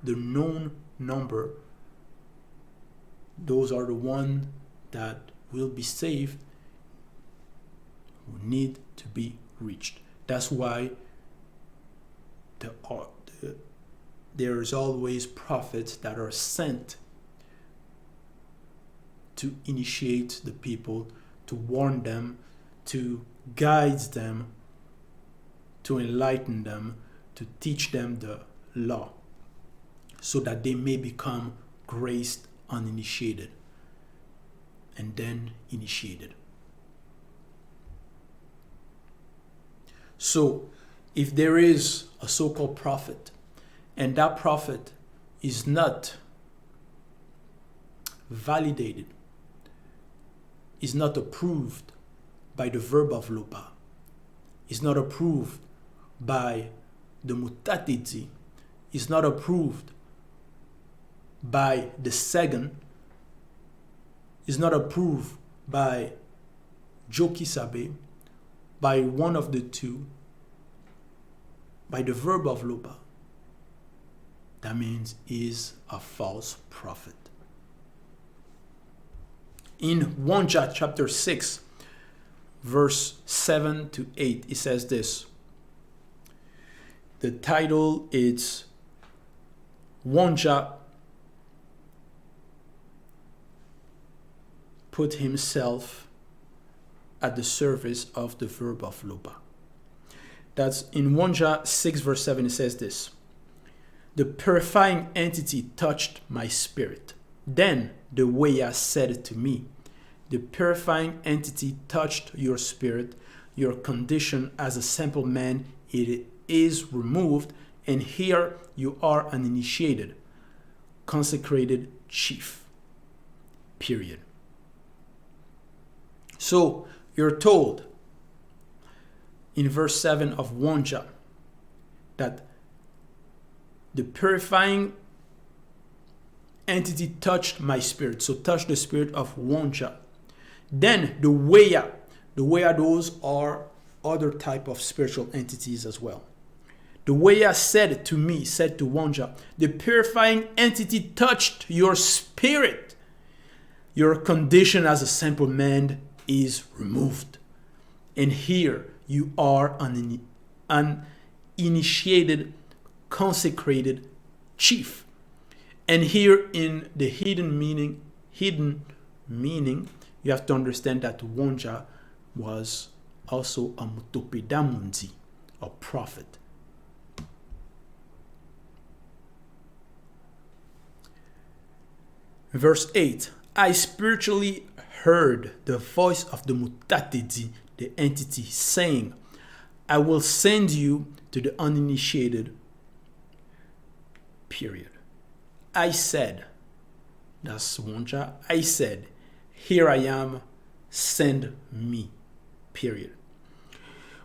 The known number, those are the ones that will be saved, who need to be reached. That's why there is always prophets that are sent to initiate the people, to warn them, to guide them, to enlighten them, to teach them the law, so that they may become graced uninitiated and then initiated. So if there is a so-called prophet and that prophet is not validated, is not approved by the verb of Lopa, is not approved by the Mandaté, is not approved by the second, is not approved by Jokisabe, by one of the two, by the verb of Lopa, that means is a false prophet. In 1 John chapter 6, verse 7 to 8, it says this. The title is Wanja put himself at the service of the verb of Lopa. That's in 1 John 6 verse 7, it says this. The purifying entity touched my spirit. Then the way said it to me, the purifying entity touched your spirit, your condition as a simple man, it is removed, and here you are an initiated, consecrated chief. Period. So you're told in verse 7 of 1 John that the purifying entity touched my spirit. So touched the spirit of Wonja. Then the Weya. The Weya, those are other type of spiritual entities as well. The Weya said to me, said to Wonja, the purifying entity touched your spirit. Your condition as a simple man is removed. And here you are an initiated, consecrated chief. And here in the hidden meaning, you have to understand that Wonja was also a mutopedamundi, a prophet. Verse 8, I spiritually heard the voice of the Mutatedi, the entity, saying, I will send you to the uninitiated. Period. I said, that's Wonja, I said, here I am, send me. Period.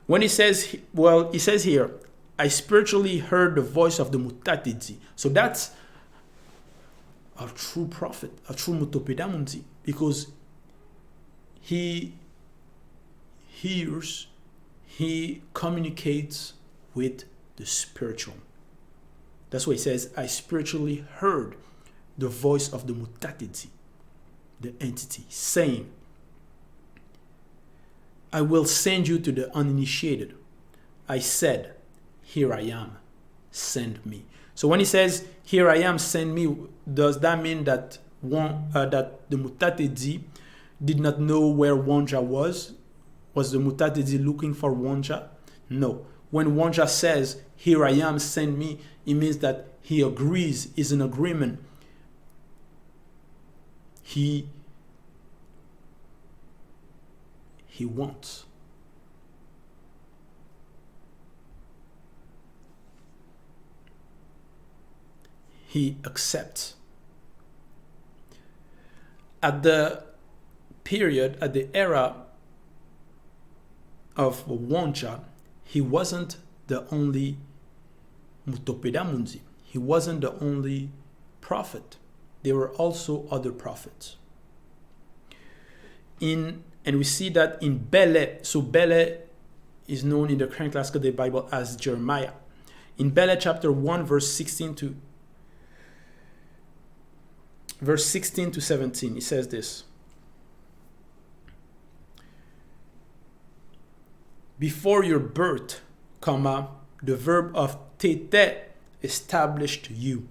When he says, well, he says here, I spiritually heard the voice of the Mutatedi. So that's a true prophet, a true Mutopedamundi, because he hears, he communicates with the spiritual. That's why he says, I spiritually heard the voice of the Mutatedi, the entity, saying, I will send you to the uninitiated. I said, here I am, send me. So when he says, here I am, send me, does that mean that that the Mutatedi did not know where Wonja was? Was the Mutatedi looking for Wonja? No. When Wonja says, here I am, send me, it means that he agrees, is in agreement. He wants. He accepts. At the period, at the era of Wonja, he wasn't the only Mutopedamundi. He wasn't the only prophet. There were also other prophets. And we see that in Bibèl. So Bibèl is known in the current classical day Bible as Jeremiah. In Bibèl chapter 1, verse 16 to 17, it says this. Before your birth, comma, the verb of tete established you.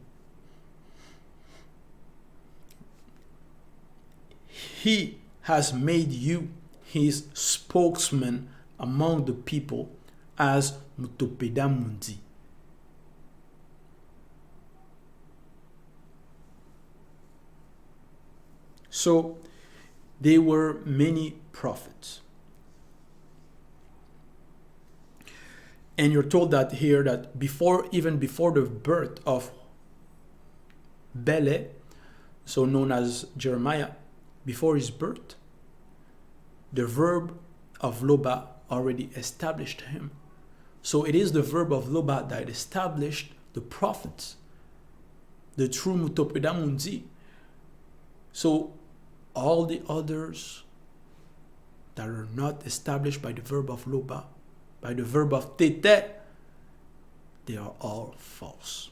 He has made you his spokesman among the people as Mutopedamundi. So there were many prophets. And you're told that here that even before the birth of Bibèl, so known as Jeremiah, before his birth, the verb of Loba already established him. So it is the verb of Loba that established the prophets, the true Mutopedamundi. So all the others that are not established by the verb of Loba, by the verb of tete, they are all false.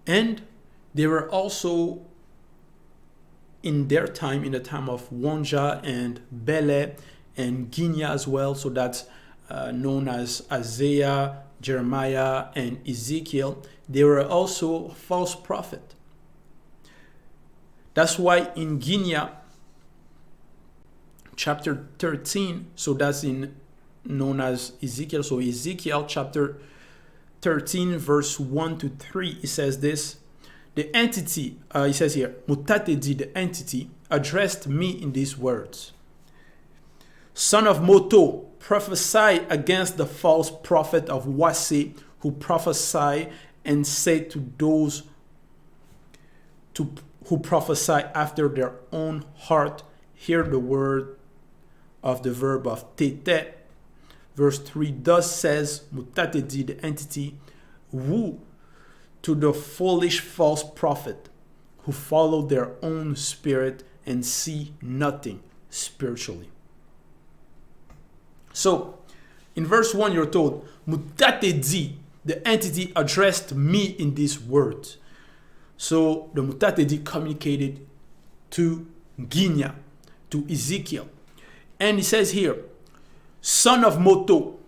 And they were also in their time, in the time of Wonja and Bibèl and Ginia as well, so that's known as Isaiah, Jeremiah, and Ezekiel, they were also false prophets. That's why in Ginia, chapter 13, so that's known as Ezekiel, so Ezekiel chapter 13, verse 1 to 3, it says this. The entity, it says here, Mutatedi, the entity, addressed me in these words. Son of Moto, prophesy against the false prophet of Wase, who prophesy and say to those who prophesy after their own heart, hear the word of the verb of tete. Verse 3 thus says Mutatedi, the entity, Woe to the foolish false prophet who follow their own spirit and see nothing spiritually. So, in verse 1, you're told, Mandaté dit, the entity addressed me in these words. So, the Mandaté dit communicated to Guinia, to Ezekiel. And he says here, son of Moto,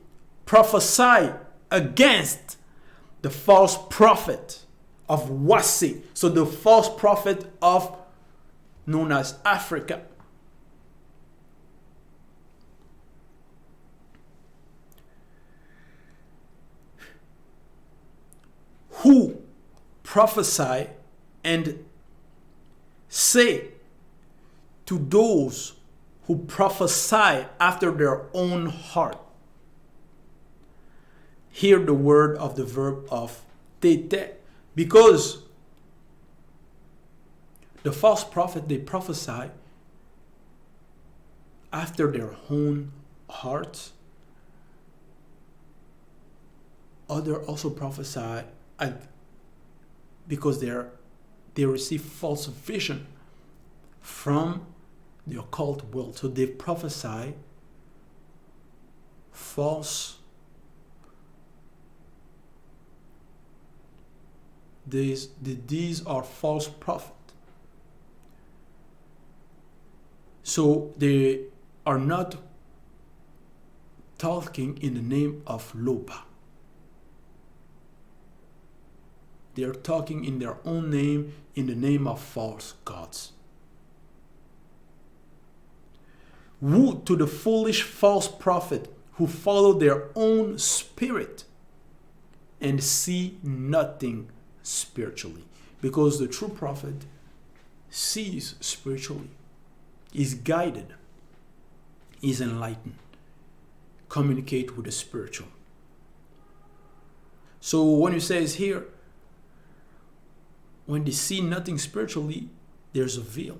prophesy against the false prophet of Wase. So the false prophet of known as Africa. Who prophesy and say to those who prophesy after their own heart. Hear the word of the verb of tete, because the false prophet, they prophesy after their own hearts. Others also prophesy because they receive false vision from the occult world. So they prophesy false. These are false prophets. So they are not talking in the name of Loba. They are talking in their own name, in the name of false gods. Woe to the foolish false prophet who follow their own spirit and see nothing spiritually. Because the true prophet sees spiritually, is guided, is enlightened, communicate with the spiritual. So when it says here, when they see nothing spiritually, there's a veil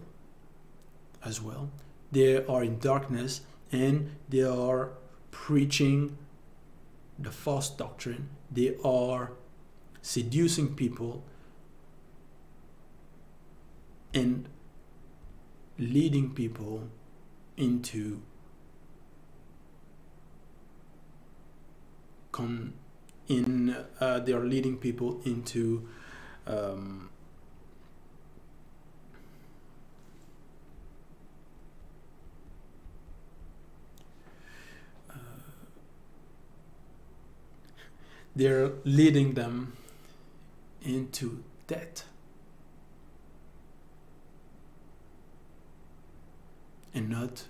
as well. They are in darkness and they are preaching the false doctrine. They are seducing people and leading people into they are leading people into they're leading them into death and not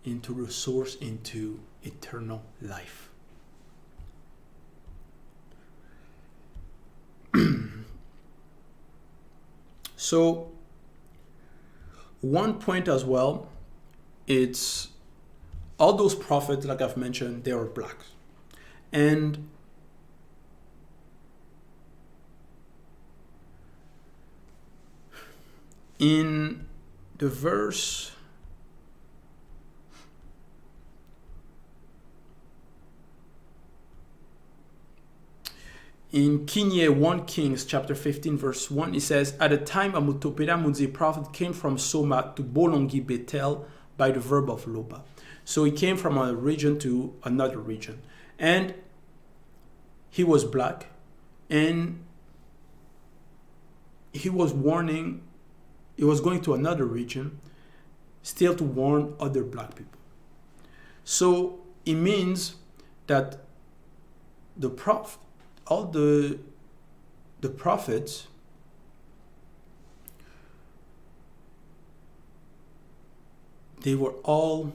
into the source, into eternal life. So one point as well, it's all those prophets, like I've mentioned, they are black. And in the verse in 1 Kings chapter 15 verse 1, it says, at the time a Mutopeda Munzi prophet came from Soma to Bolongi Bethel by the verb of Loba. So he came from a region to another region. And he was black. And he was warning, he was going to another region still to warn other black people. So it means that all the prophets, they were all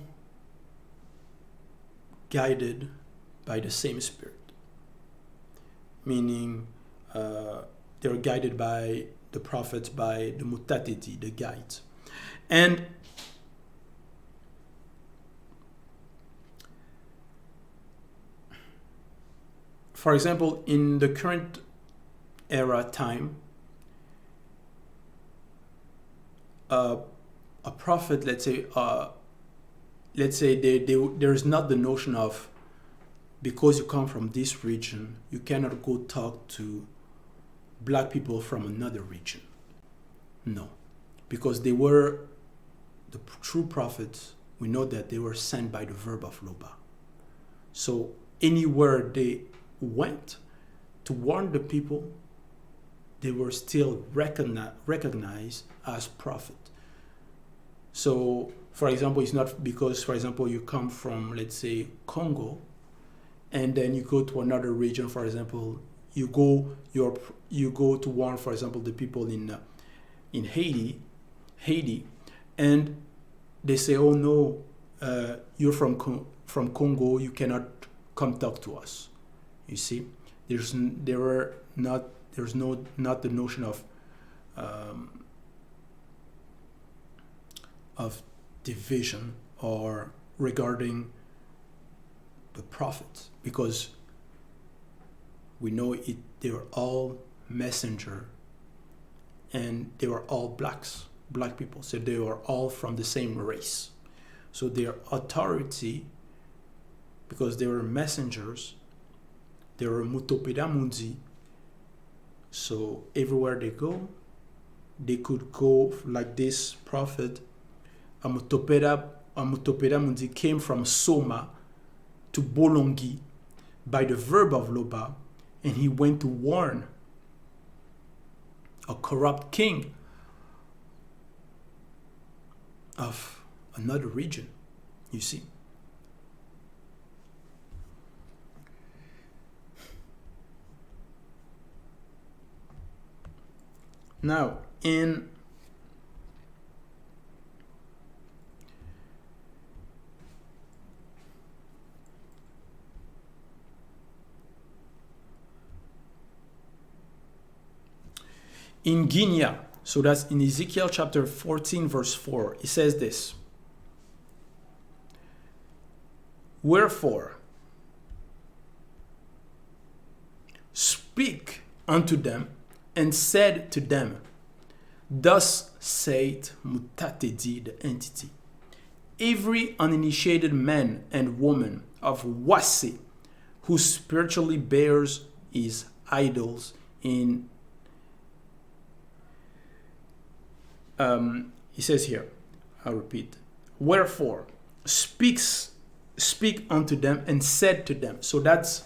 guided by the same spirit. Meaning they were guided by the prophets, by the Mutatiti, the guides. And for example, in the current era time, a prophet, let's say there's not the notion of because you come from this region, you cannot go talk to black people from another region. No, because they were the true prophets. We know that they were sent by the verb of Loba. So anywhere they went to warn the people, they were still recognized as prophet. So, for example, it's not because, for example, you come from, let's say, Congo, and then you go to another region. For example, you go to warn, for example, the people in Haiti, and they say, "Oh no, you're from Congo. You cannot come talk to us." You see, there's not the notion of division or regarding the prophets, because we know they were all messenger, and they were all black people, so they were all from the same race. So their authority, because they were messengers, they were mutopeda mundi. So everywhere they go, they could go like this prophet. A mutopeda mundi came from Soma to Bolongi by the verb of Loba, and he went to warn a corrupt king of another region, you see. Now, in Guinea, so that's in Ezekiel chapter 14, verse 4, it says this: "Wherefore, speak unto them, and said to them, Thus saith Mandaté, the entity, every uninitiated man and woman of Wasi who spiritually bears his idols in..." He says here, I'll repeat, "Wherefore, speak unto them, and said to them." So that's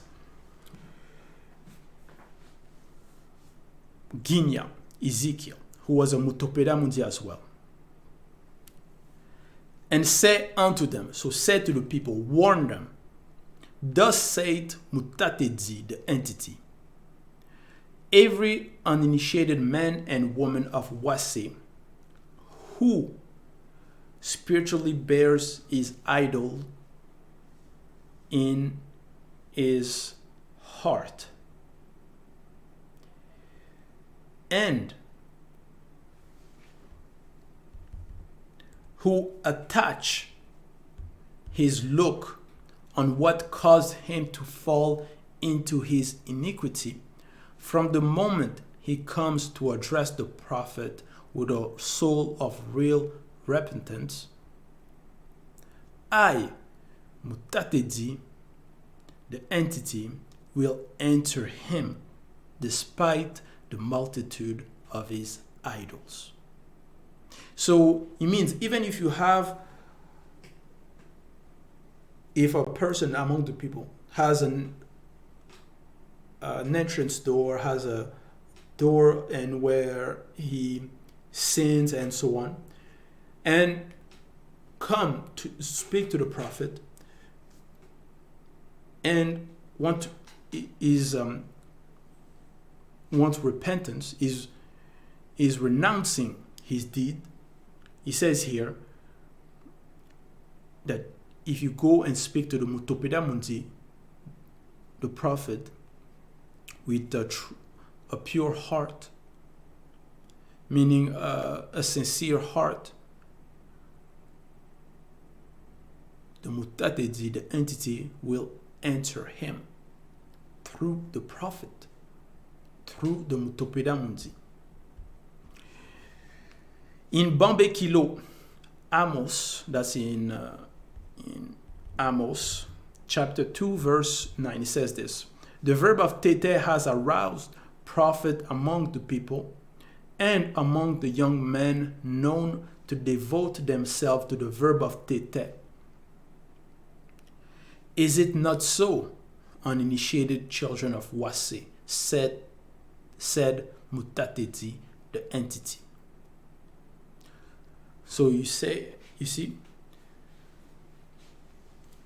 Guinea, Ezekiel, who was a mutopeda mundi as well. "And say unto them," so said to the people, warn them, "Thus saith Mandaté, the entity, every uninitiated man and woman of Wasi who spiritually bears his idol in his heart, and who attach his look on what caused him to fall into his iniquity, from the moment he comes to address the prophet with a soul of real repentance, I, Mandaté, the entity, will enter him despite the multitude of his idols." So it means even if a person among the people has an entrance door, has a door and where he sins and so on, and come to speak to the prophet and wants repentance, is renouncing his deed, he says here that if you go and speak to the mutopeda mundi, the prophet, with a pure heart, meaning a sincere heart, the Mandaté, the entity, will enter him through the prophet, through the mutopeda mundi. In Bambe Kilo, Amos, that's in Amos chapter 2, verse 9, it says this. The verb of tete has aroused prophet among the people and among the young men known to devote themselves to the verb of tete. Is it not so, uninitiated children of Wase, said Mandaté, the entity? So you see,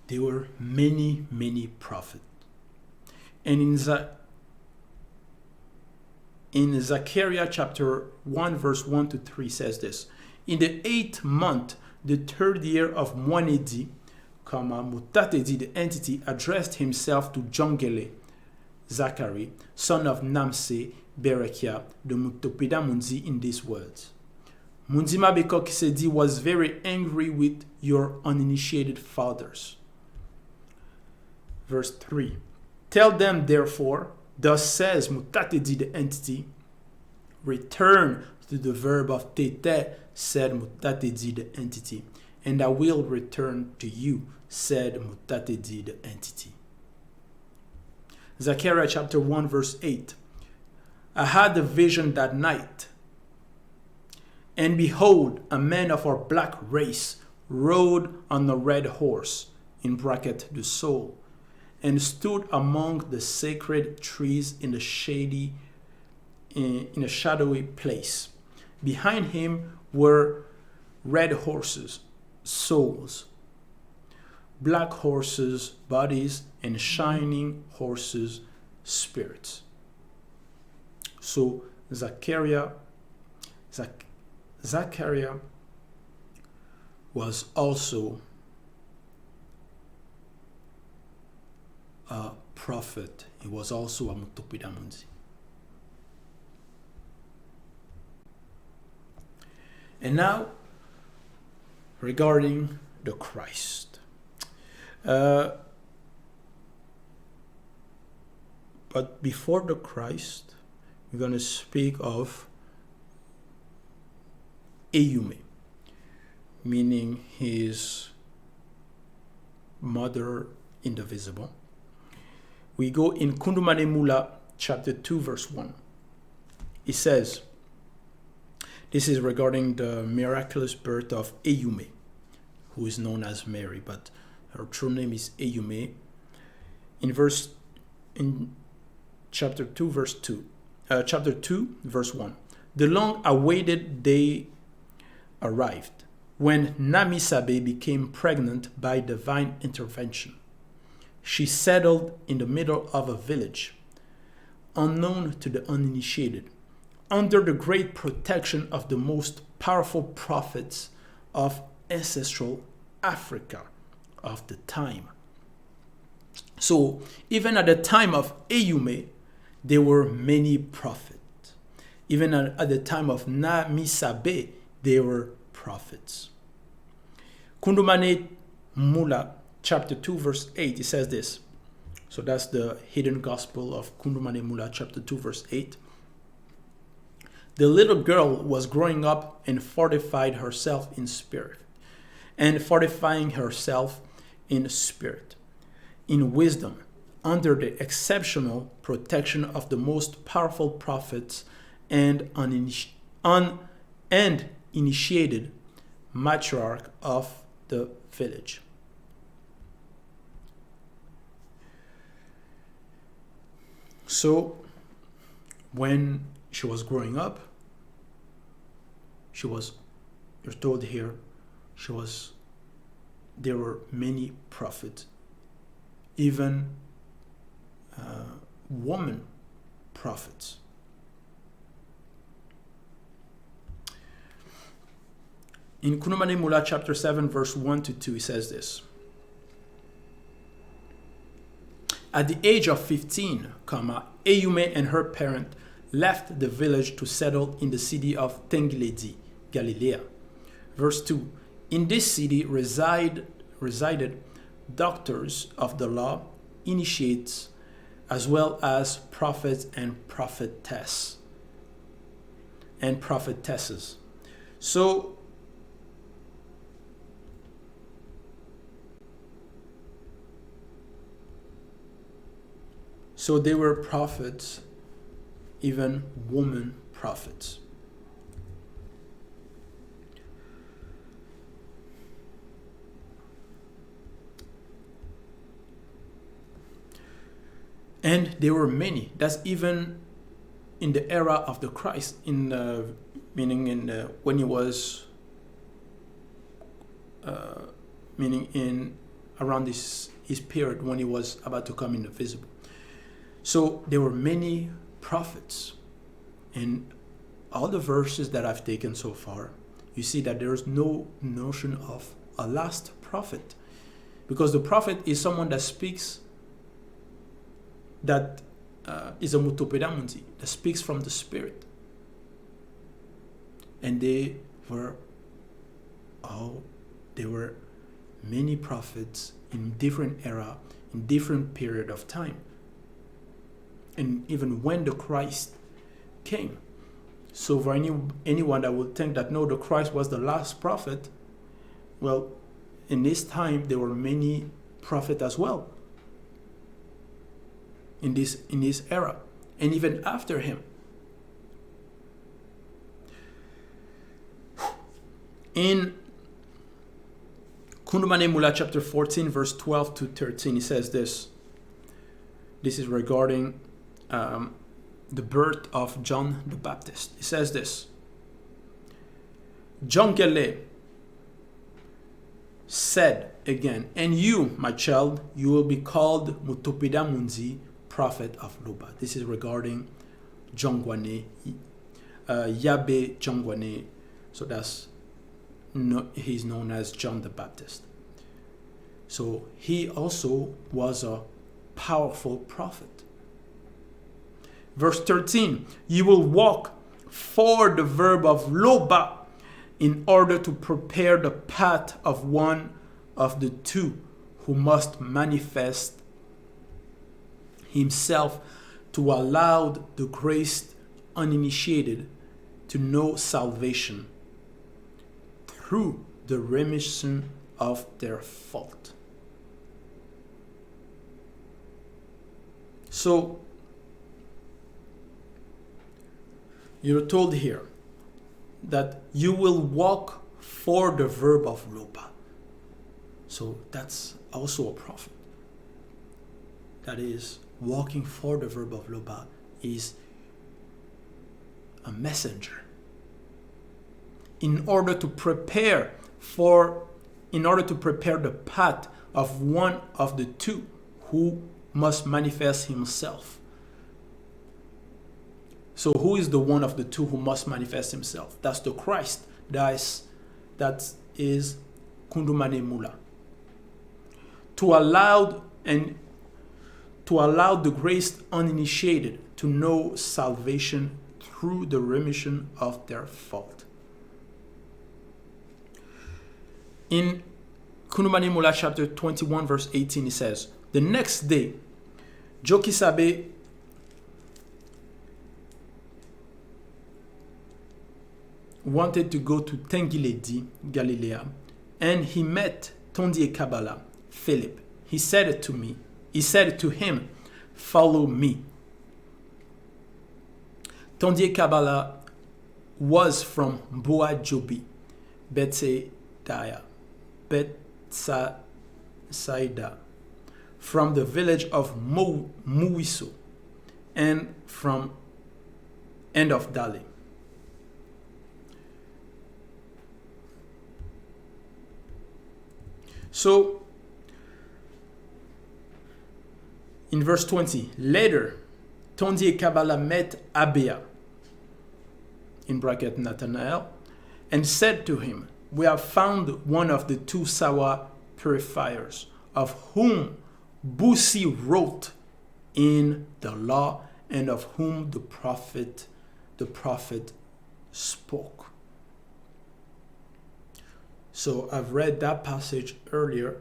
there were many, many prophets. And in Zechariah chapter 1, verse 1 to 3 says this. In the 8th month, the 3rd year of Mandaté, Mandaté, the entity, addressed himself to Jongele, Zachary, son of Namse, Berekia, the Mutopida Munzi, in these words. Munzima Beko Kisedi was very angry with your uninitiated fathers. Verse 3. Tell them, therefore, thus says Mandaté, the entity, return to the verb of tete, said Mandaté, the entity, and I will return to you, said Mandaté, the entity. Zechariah chapter 1, verse 8. I had a vision that night, and behold, a man of our black race rode on a red horse, in bracket the soul, and stood among the sacred trees in a shadowy place. Behind him were red horses, souls, black horses, bodies, and shining horses, spirits. So Zechariah was also a prophet. He was also a Mutopida Munzi. And now, regarding the Christ. But before the Christ, we're going to speak of Eyume, meaning his mother indivisible. We go in Kundumane Mula chapter 2 verse 1. It says, this is regarding the miraculous birth of Eyume, who is known as Mary, but her true name is Eyume. In chapter 2 verse 1. The long-awaited day arrived when Namisabe became pregnant by divine intervention. She settled in the middle of a village, unknown to the uninitiated, under the great protection of the most powerful prophets of ancestral Africa of the time. So, even at the time of Eyume, there were many prophets. Even at the time of Namisabe, there were prophets. Kundumane Mula, chapter 2, verse 8, it says this. So that's the hidden gospel of Kundumane Mula, chapter 2, verse 8. The little girl was growing up and fortified herself in spirit, and fortifying herself in spirit, in wisdom, under the exceptional protection of the most powerful prophets and initiated matriarch of the village. So, when she was growing up, you're told here, there were many prophets, even woman prophets. In Kundumane Mula chapter 7 verse 1 to 2, it says this. At the age of 15, Eyume and her parent left the village to settle in the city of Tengiledi, Galilee. Verse 2. In this city resided doctors of the law, initiates, as well as prophets and prophetesses. So, So they were prophets, even women prophets. And there were many. That's even in the era of the Christ, when he was, meaning in around his period when he was about to come in the visible. So there were many prophets. And all the verses that I've taken so far, you see that there is no notion of a last prophet. Because the prophet is someone that speaks, that is a mutopedamundi, that speaks from the Spirit. And there were many prophets in different era, in different period of time. And even when the Christ came. So for anyone that would think that no, the Christ was the last prophet, well, in this time there were many prophets as well. In this era, and even after him. In Kundumane Mula chapter 14, verse 12 to 13, he says this. This is regarding the birth of John the Baptist. He says this. John Gele said again, and you, my child, you will be called Mutopedamundi, prophet of Loba. This is regarding Jongwane, Yabe Jongwane. So he's known as John the Baptist. So he also was a powerful prophet. Verse 13, you will walk for the verb of Loba in order to prepare the path of one of the two who must manifest himself to allow the grace uninitiated to know salvation through the remission of their fault. So you're told here that you will walk for the verb of Loba. So that's also a prophet. That is, walking for the verb of Loba is a messenger. In order to prepare the path of one of the two who must manifest himself. So who is the one of the two who must manifest himself? That's the Christ. That is Kundumane Mula. To allow the grace uninitiated to know salvation through the remission of their fault. In Kundumane Mula chapter 21 verse 18 it says, the next day, Jokisabe wanted to go to Tengiledi, Galilee, and he met Tondie Kabbalah, Philip. He said to him, follow me. Tondie Kabbalah was from Boa Jobi, Bethsaida, from the village of Muiso, and from end of Dali. So, in verse 20, later, Tondie Kabbalah met Abia, in bracket Nathanael, and said to him, we have found one of the two Sawa purifiers, of whom Busi wrote in the law, and of whom the prophet spoke. So I've read that passage earlier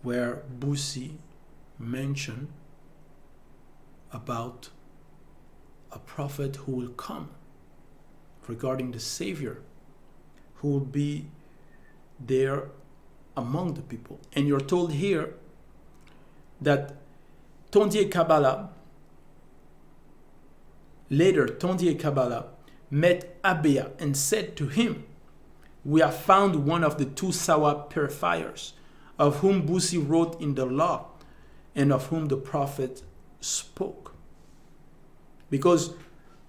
where Busi mentioned about a prophet who will come regarding the Savior, who will be there among the people. And you're told here that Tondier Kabbalah, later Tondier Kabbalah met Abea and said to him, "We have found one of the two Sawa purifiers, of whom Busi wrote in the law, and of whom the prophet spoke." Because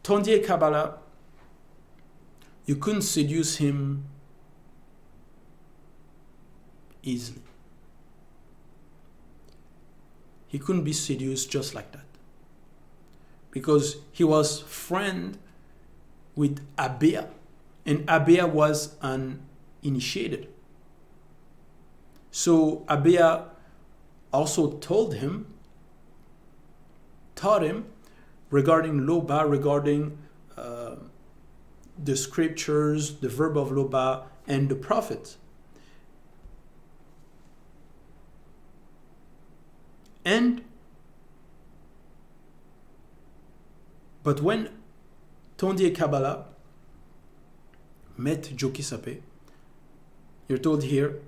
Tondier Kabbalah, you couldn't seduce him easily. He couldn't be seduced just like that. Because he was friend with Abea, and Abea was an initiated. So Abea also taught him regarding Loba, regarding the scriptures, the verb of Loba, and the prophets. But when Tondier Kabbalah met Jokisabe, you're told here,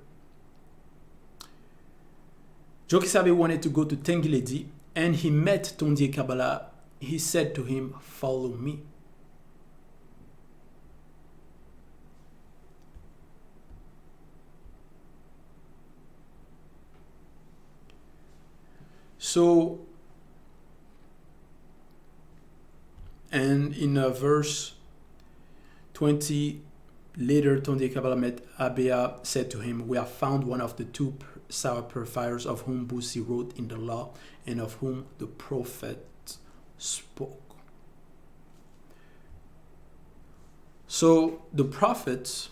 Jokisabe wanted to go to Tengiledi, and he met Tondier Kabbalah. He said to him, "Follow me." So, and in verse 20, later Tondier Kabbalah met Abea, said to him, "We have found one of the two Sawa purifiers, of whom Busi wrote in the law, and of whom the prophet spoke." So the prophets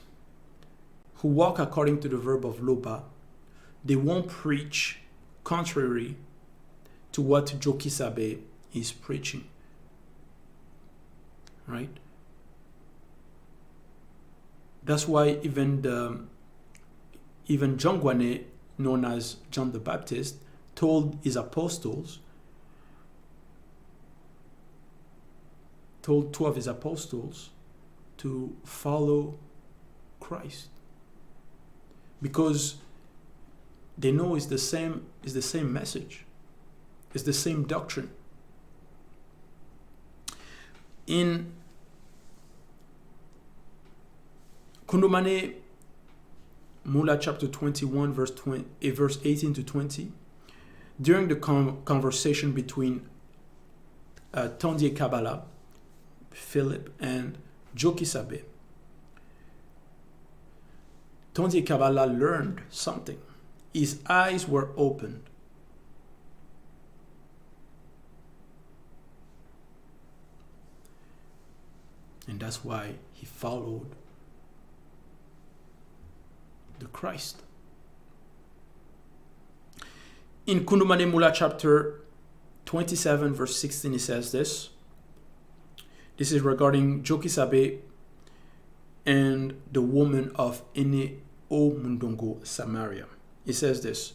who walk according to the verb of Loba, they won't preach contrary to what Jokisabe is preaching. Right? That's why even John Guane, known as John the Baptist, told his apostles, told two of his apostles to follow Christ, because they know it's the same message, it's the same doctrine. In Kundumane Mula chapter 21, verse 18 to 20, during the conversation between Tondier Kabbalah, Philip, and Jokisabe, Tondier Kabbalah learned something. His eyes were opened. And that's why he followed the Christ. In Kundumane Mula chapter 27, verse 16, it says this. This is regarding Jokisabe and the woman of Ene O Mundongo, Samaria. It says this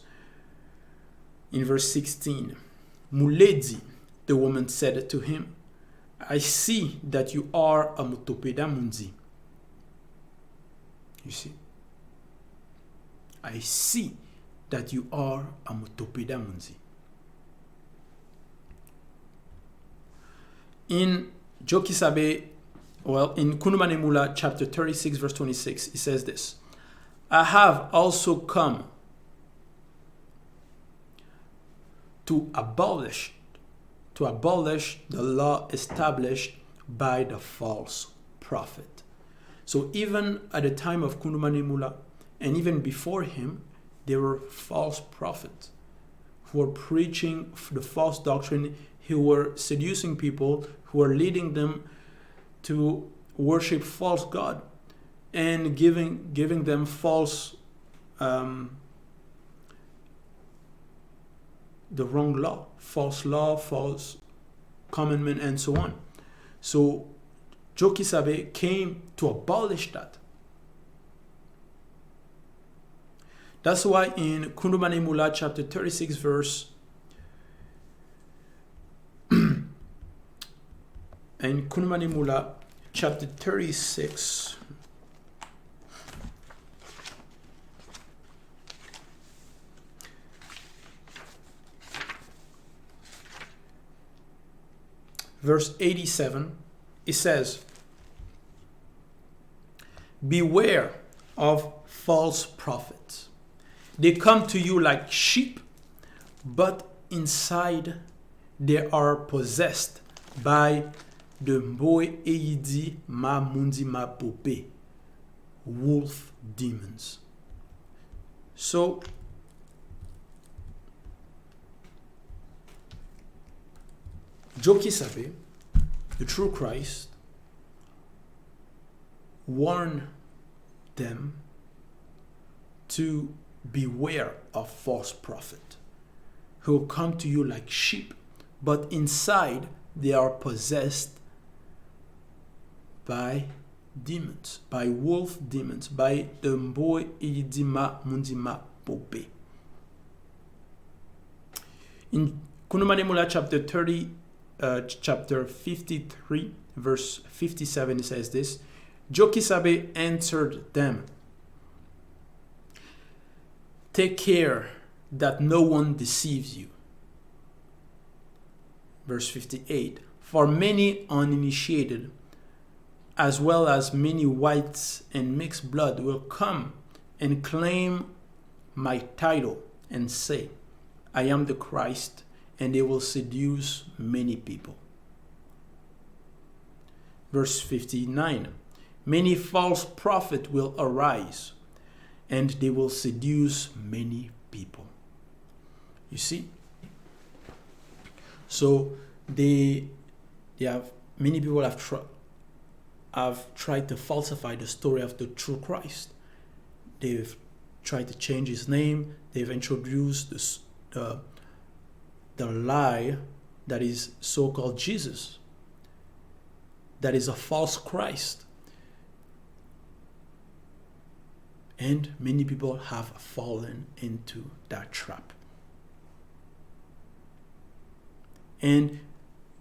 in verse 16. Muledi, the woman said to him, "I see that you are a Mutopeda Mundi." You see? I see that you are a Mutopeda Mundi. In Jokisabe, in Kundumane Mula chapter 36, verse 26, it says this. "I have also come to abolish the law established by the false prophet." So even at the time of Kundumane Mula, and even before him, there were false prophets who were preaching the false doctrine, who were seducing people, who were leading them to worship false god, and giving them false the wrong law, false commandment, and so on. So Jokisabe came to abolish that. That's why in Kundumane Mula chapter 36, verse in Kundumane Mula chapter 36, verse 87, it says, "Beware of false prophets. They come to you like sheep, but inside they are possessed by the mboe eyidi ma mundi ma pope, wolf demons." So, Joki Sabe, the true Christ, warned them to beware of false prophet who will come to you like sheep, but inside they are possessed by demons, by wolf demons, by the mboe idima mundima pope. In Kunumanemula chapter 53, verse 57, it says this: Jokisabe answered them, "Take care that no one deceives you." Verse 58, "For many uninitiated, as well as many whites and mixed blood, will come and claim my title and say, 'I am the Christ,' and they will seduce many people." Verse 59, "Many false prophets will arise, and they will seduce many people." You see? So many people have tried to falsify the story of the true Christ. They've tried to change his name. They've introduced the lie that is so-called Jesus, that is a false Christ. And many people have fallen into that trap. And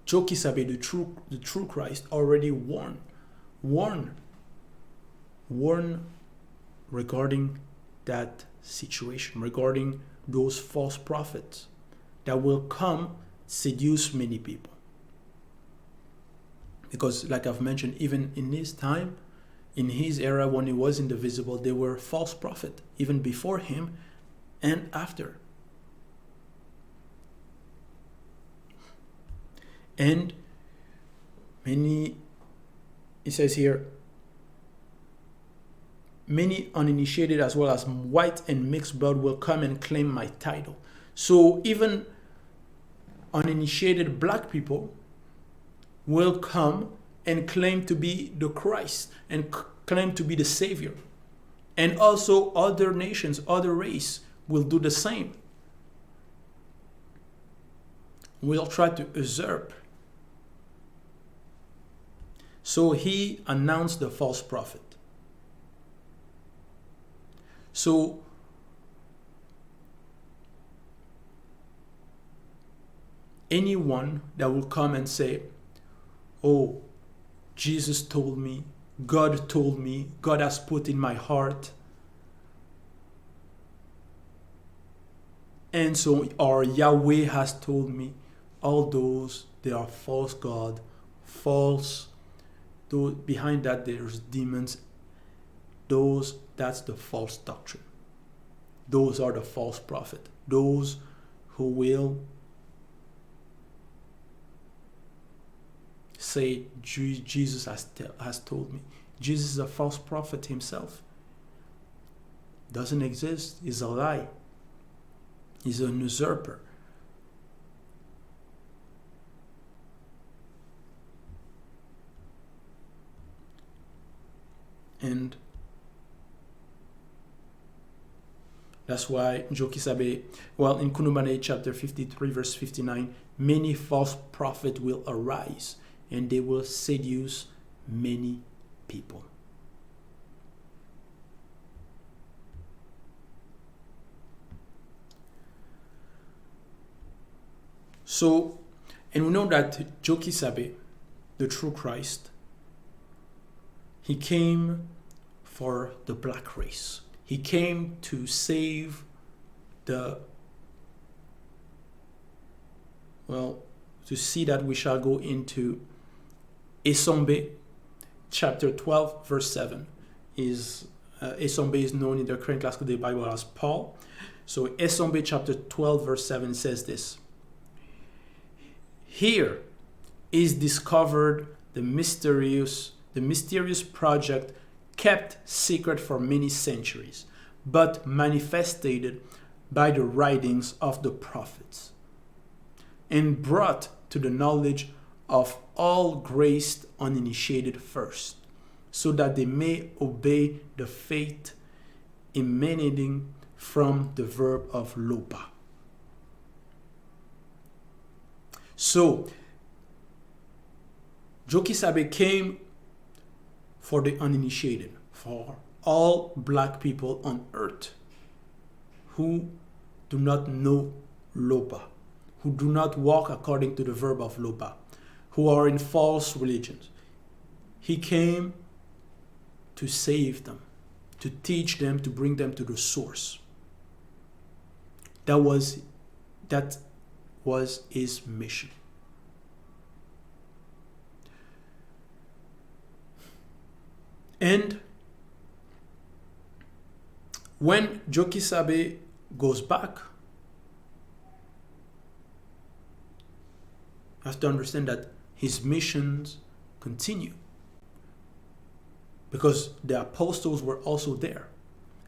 Jokisabe, the true Christ, already warned regarding that situation, regarding those false prophets that will come seduce many people. Because, like I've mentioned, even in his time, in his era, when he was indivisible, there were false prophets, even before him and after. And many, it says here, "Many uninitiated as well as white and mixed blood will come and claim my title." So even uninitiated black people will come and claim to be the Christ and claim to be the Savior. And also other nations, other race will do the same. Will try to usurp. So he announced the false prophet. So anyone that will come and say, "Oh, Jesus told me, God has put in my heart," and so, or Yahweh has told me, all those, they are false God, false. Though behind that there's demons. That's the false doctrine. Those are the false prophet. Those who will say Jesus has told me. Jesus is a false prophet himself. Doesn't exist. He's a lie. He's an usurper. And that's why Jokisabe, in Kunumane chapter 53 verse 59, "Many false prophets will arise and they will seduce many people." So, and we know that Jokisabe, the true Christ, he came for the black race. He came to save see that, we shall go into Esombe, chapter 12, verse 7. Esombe is known in the current classical day Bible as Paul. So Esombe chapter 12, verse 7 says this. Here is discovered the mysterious project kept secret for many centuries, but manifested by the writings of the prophets, and brought to the knowledge of all graced uninitiated first, so that they may obey the faith emanating from the verb of lopa. So, Jokisabe came for the uninitiated, for all black people on earth who do not know lopa, who do not walk according to the verb of lopa, who are in false religions. He came to save them, to teach them, to bring them to the source. That was his mission. And when Jokisabe goes back, you have to understand that his missions continue, because the apostles were also there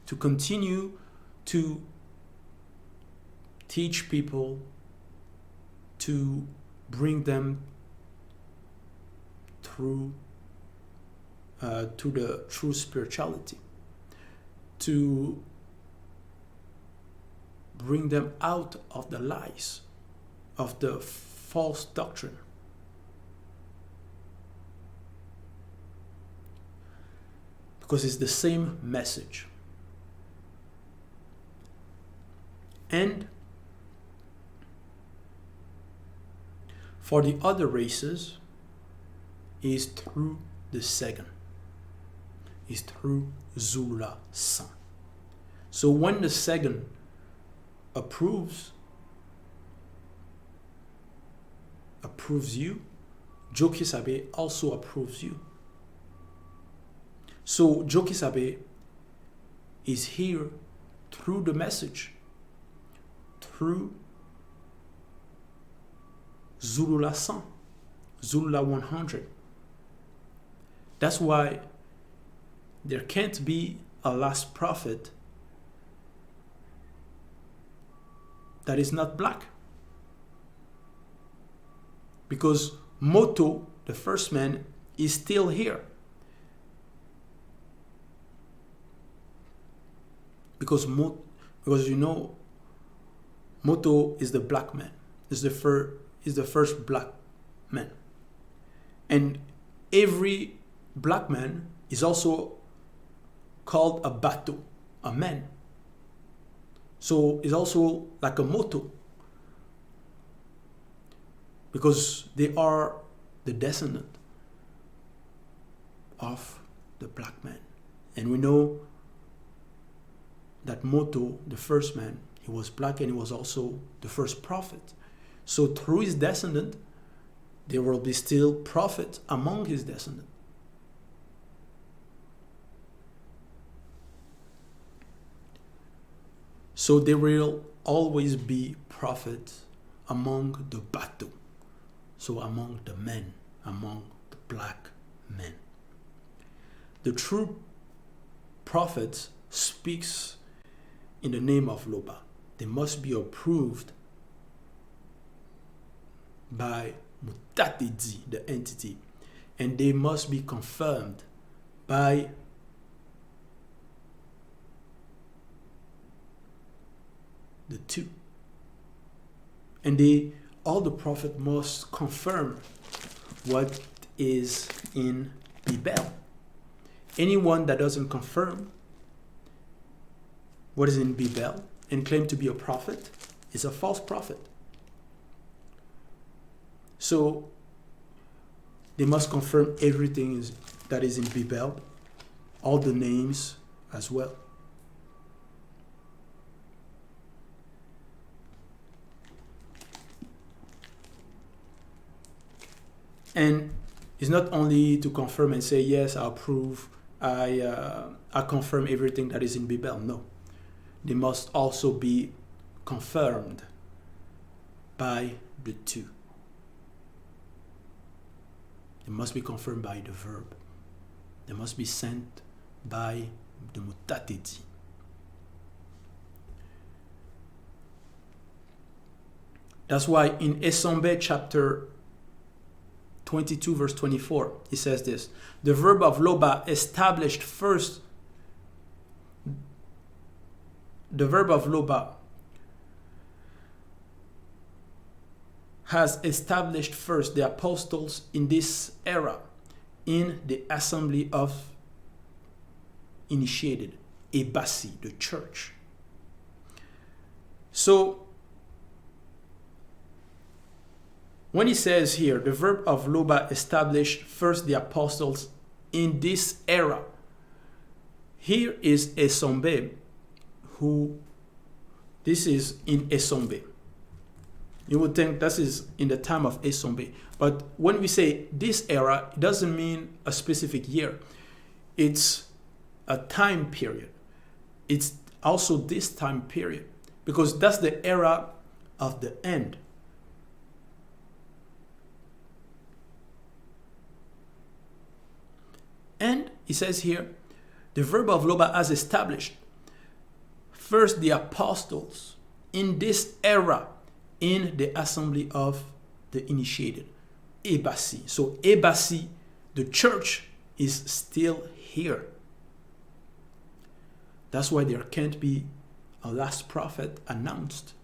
to continue to teach people, to bring them through to the true spirituality, to bring them out of the lies, of the false doctrine. Because it's the same message. And for the other races, is through the second, is through Zula San. So when the second approves you, Jokisabe also approves you. So Jokisabe is here through the message, through Zulula 100, Zulula 100. That's why there can't be a last prophet that is not black. Because Moto, the first man, is still here. Because you know, Moto is the black man. Is the first black man. And every black man is also called a Bato, a man. So it's also like a Moto, because they are the descendant of the black man. And we know that Moto, the first man, he was black and he was also the first prophet. So through his descendant, there will be still prophets among his descendant. So there will always be prophets among the Batu. So among the men, among the black men. The true prophet speaks in the name of Loba. They must be approved by Mutatidi, the entity, and they must be confirmed by the two. And all the prophet must confirm what is in Bibèl. Anyone that doesn't confirm what is in Bibèl and claim to be a prophet is a false prophet. So they must confirm everything that is in Bibèl, all the names as well. And it's not only to confirm and say, yes, I approve, I confirm everything that is in Bibèl. No. They must also be confirmed by the two. They must be confirmed by the verb. They must be sent by the Mandaté. That's why in Enseignant chapter 22 verse 24, it says this: the verb of loba established first. The verb of loba has established first the apostles in this era in the assembly of initiated, Ebasi, the church. So when he says here, the verb of loba established first the apostles in this era, here is Enseignant, who, this is in Enseignant. You would think this is in the time of Enseignant. But when we say this era, it doesn't mean a specific year. It's a time period. It's also this time period, because that's the era of the end. And he says here, the verb of loba has established first the apostles in this era in the assembly of the initiated, Ebasi. So Ebasi, the church, is still here. That's why there can't be a last prophet announced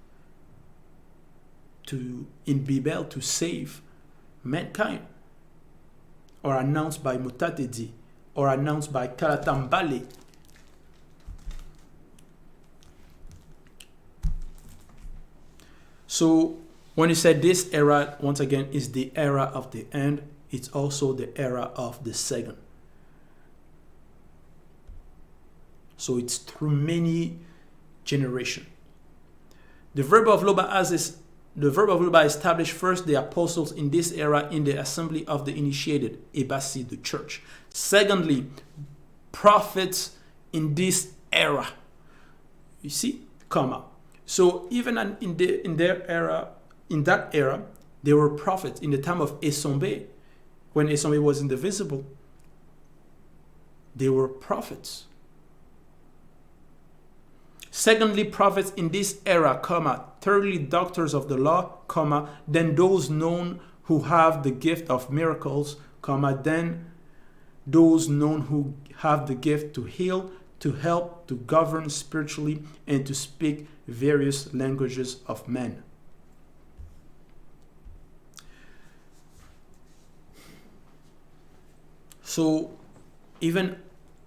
in Bibèl to save mankind, or announced by Mandaté, or announced by Kalatambale. So when he said this era, once again, is the era of the end, it's also the era of the second. So it's through many generations. The verb of loba established first the apostles in this era in the assembly of the initiated, Ebasi, the church. Secondly, prophets in this era. You see, comma. So even in that era, there were prophets. In the time of Enseignant, when Enseignant was indivisible, there were prophets. Secondly, prophets in this era, comma. Thirdly, doctors of the law, comma. Then those known who have the gift of miracles, comma. Then those known who have the gift to heal, to help, to govern spiritually, and to speak various languages of men. So even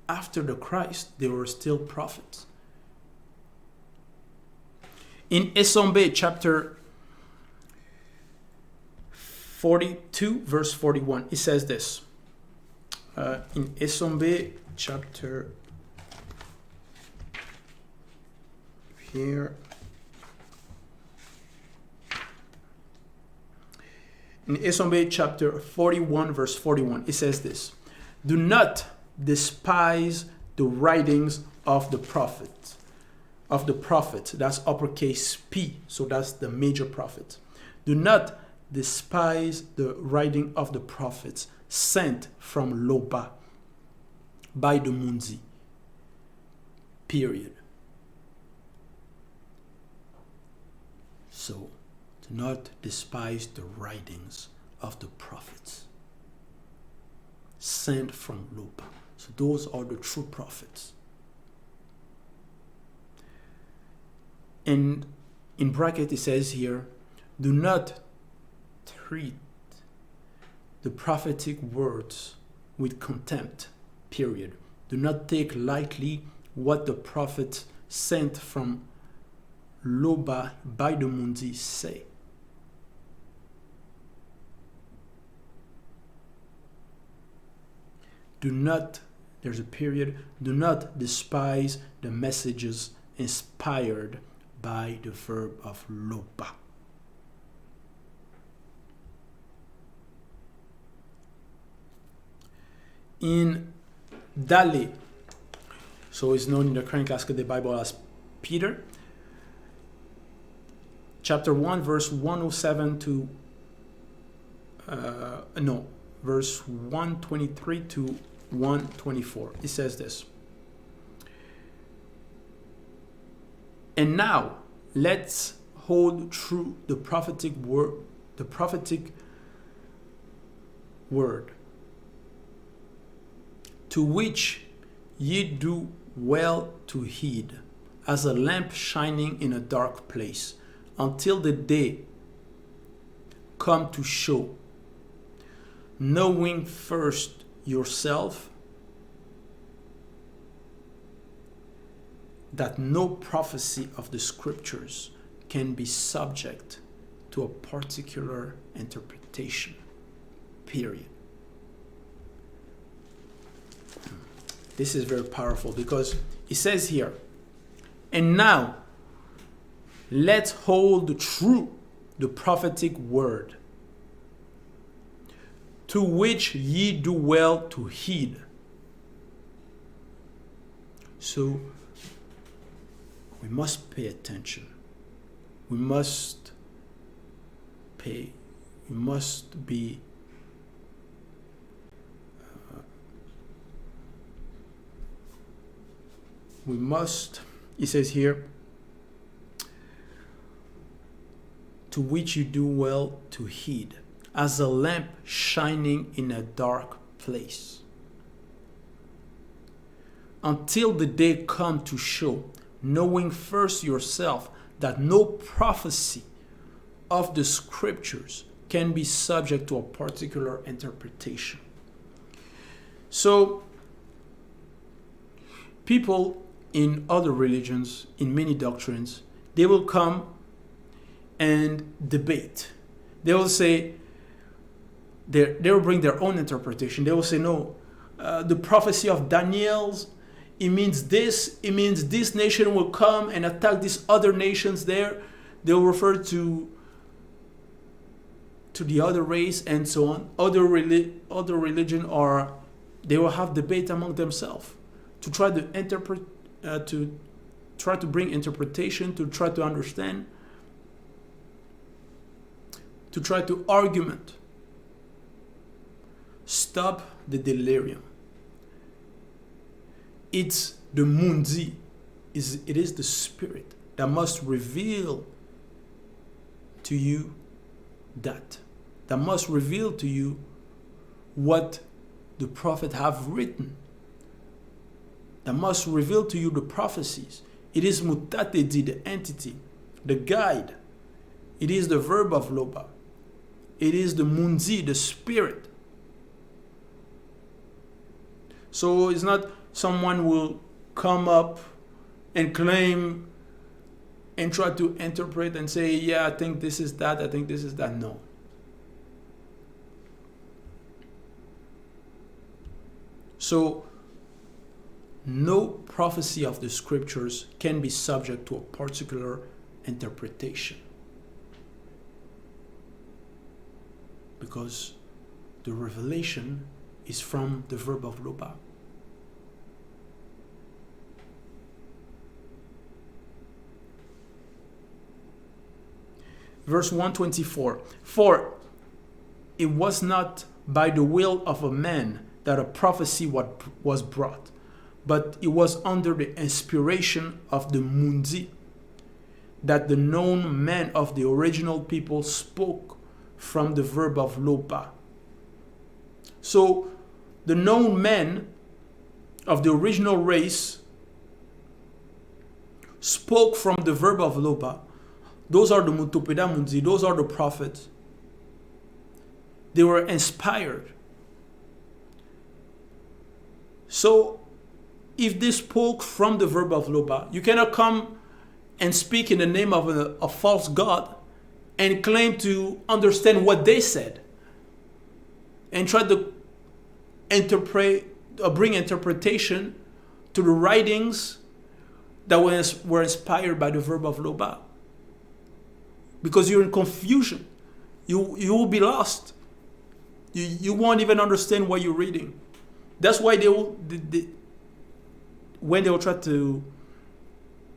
after the Christ, there were still prophets. In Enseignant chapter 42 verse 41, it says this. In Enseignant chapter here, in Enseignant chapter 41 verse 41, it says this: do not despise the writings of the prophets. Of the prophet, that's uppercase P, so that's the major prophet. Do not despise the writing of the prophets sent from loba by the Mundi. Period. So, do not despise the writings of the prophets sent from loba. So those are the true prophets. And in bracket it says here, do not treat the prophetic words with contempt, period. Do not take lightly what the prophets sent from loba by the Mundi say. Do not, there's a period, do not despise the messages inspired by the verb of loba. in d'aller. So it's known in the current classical the Bible as Peter. Chapter 1, verse 107 to verse 123 to 124. It says this. And now let's hold true the prophetic word, to which ye do well to heed, as a lamp shining in a dark place, until the day come to show, knowing first yourself that no prophecy of the scriptures can be subject to a particular interpretation. Period. This is very powerful because it says here, and now let's hold true the prophetic word, to which ye do well to heed. So we must pay attention. We must be it says here, to which you do well to heed, as a lamp shining in a dark place, until the day come to show, knowing first yourself that no prophecy of the scriptures can be subject to a particular interpretation. So, people in other religions, in many doctrines, they will come and debate. They will say, they will bring their own interpretation. They will say, no, the prophecy of Daniel's, it means this nation will come and attack these other nations there. They'll refer to the other race and so on. Other religion, or they will have debate among themselves to try to interpret, to try to bring interpretation, to try to understand, to try to argument. Stop the delirium. It's the mundi, it is the spirit that must reveal to you that must reveal to you what the prophet have written, that must reveal to you the prophecies. It is Mandaté, the entity, the guide. It is the verb of loba. It is the mundi, the spirit. So it's not someone will come up and claim and try to interpret and say, yeah, I think this is that, I think this is that. No. So, no prophecy of the scriptures can be subject to a particular interpretation, because the revelation is from the verb of loba. Verse 124, for it was not by the will of a man that a prophecy was brought, but it was under the inspiration of the mundi that the known man of the original people spoke from the verb of loba. So the known men of the original race spoke from the verb of loba. Those are the mutopeda mundi, those are the prophets. They were inspired. So, if they spoke from the verb of loba, you cannot come and speak in the name of a false god and claim to understand what they said and try to bring interpretation to the writings that were inspired by the verb of loba. Because you're in confusion. You will be lost. You won't even understand what you're reading. That's why when they will try to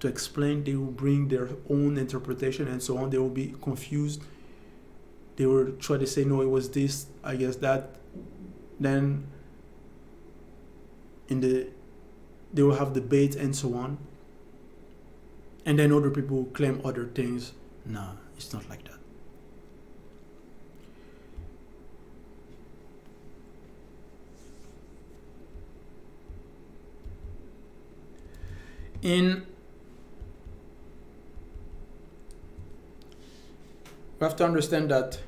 explain, they will bring their own interpretation and so on. They will be confused. They will try to say, no, it was this, I guess that. Then they will have debates and so on. And then other people claim other things. Nah, it's not like that. We have to understand that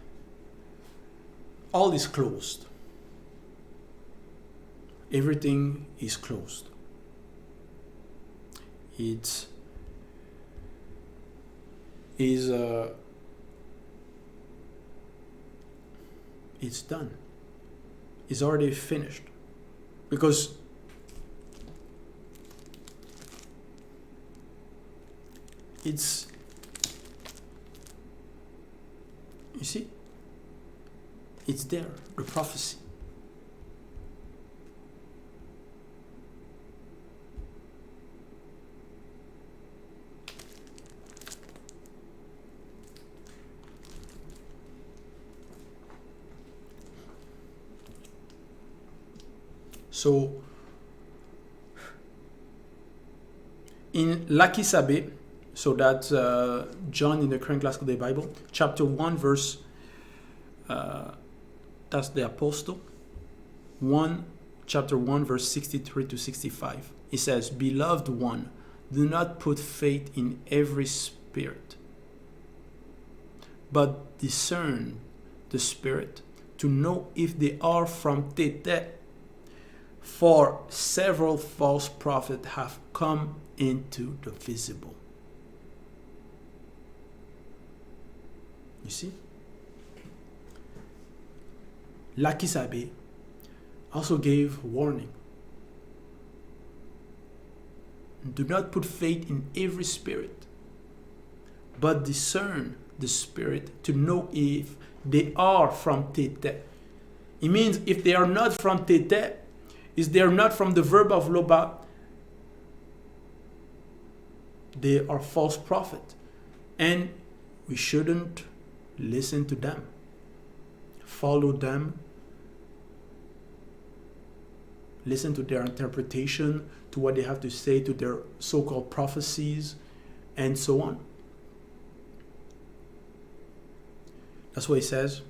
all is closed. Everything is closed. It's done. It's already finished. Because it's, you see, it's there, the prophecy. So, in Lakisabe, so that's John in the Current Classical Day Bible, chapter 1, verse, that's the Apostle, chapter 1, verse 63 to 65. It says, "Beloved one, do not put faith in every spirit, but discern the spirit to know if they are from Tété. For several false prophets have come into the visible." You see? Lakisabe also gave warning. Do not put faith in every spirit, but discern the spirit to know if they are from Tété. It means if they are not from Tété, if they are not from the verb of Loba, they are false prophets. And we shouldn't listen to them, follow them, listen to their interpretation, to what they have to say, to their so-called prophecies, and so on. That's what he says.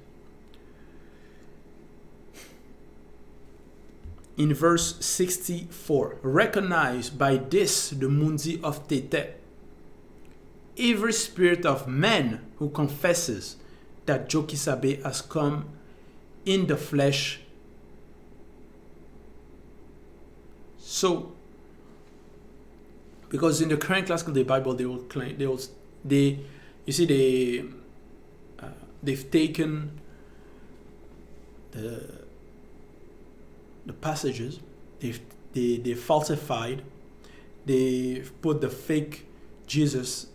In verse 64, "Recognize by this the Mundi of Tété. Every spirit of man who confesses that Jokisabe has come in the flesh." So, because in the Current Classical Day Bible, they will claim, they've taken the passages, they falsified, they put the fake Jesus,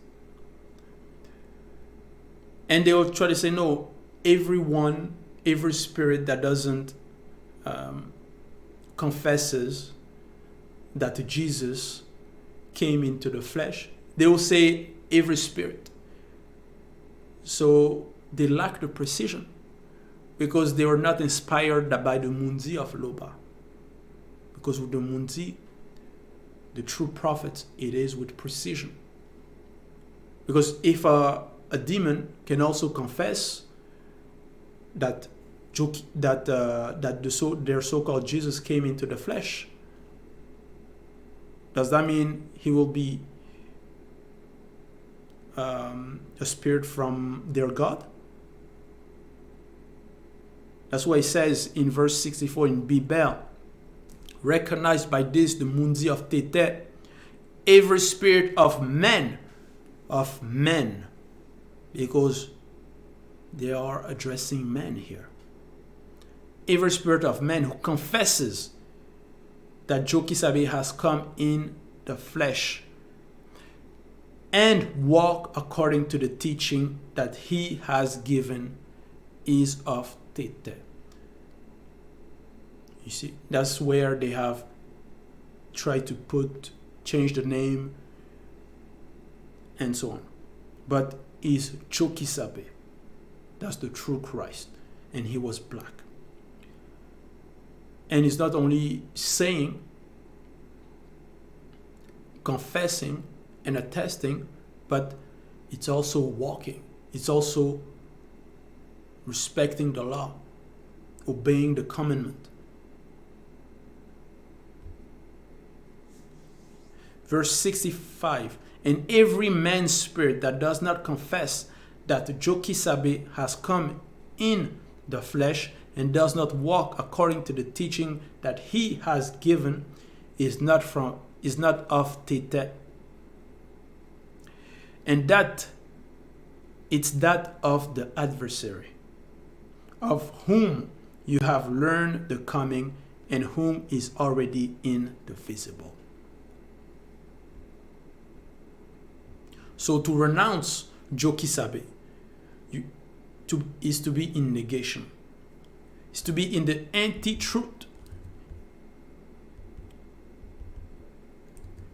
and they will try to say, no, every spirit that doesn't confesses that Jesus came into the flesh, they will say every spirit. So they lack the precision, because they were not inspired by the Mundi of Loba. Because with the Mundi, the true prophets, it is with precision. Because if a demon can also confess that their so-called Jesus came into the flesh, does that mean he will be a spirit from their God? That's why it says in verse 64 in Bibèl, "Recognize by this the Mundi of Tété, every spirit of men," because they are addressing men here. "Every spirit of men who confesses that Jokisabe has come in the flesh and walk according to the teaching that he has given is of Tété." You see, that's where they have tried to change the name and so on. But is Jokisabe. That's the true Christ. And he was black. And it's not only saying, confessing, and attesting, but it's also walking. It's also respecting the law, obeying the commandment. Verse 65, and every man's spirit that does not confess that Jokisabe has come in the flesh and does not walk according to the teaching that he has given is not of Tete. And that it's that of the adversary, of whom you have learned the coming and whom is already in the visible. So to renounce Jokisabe is to be in negation. Is to be in the anti-truth.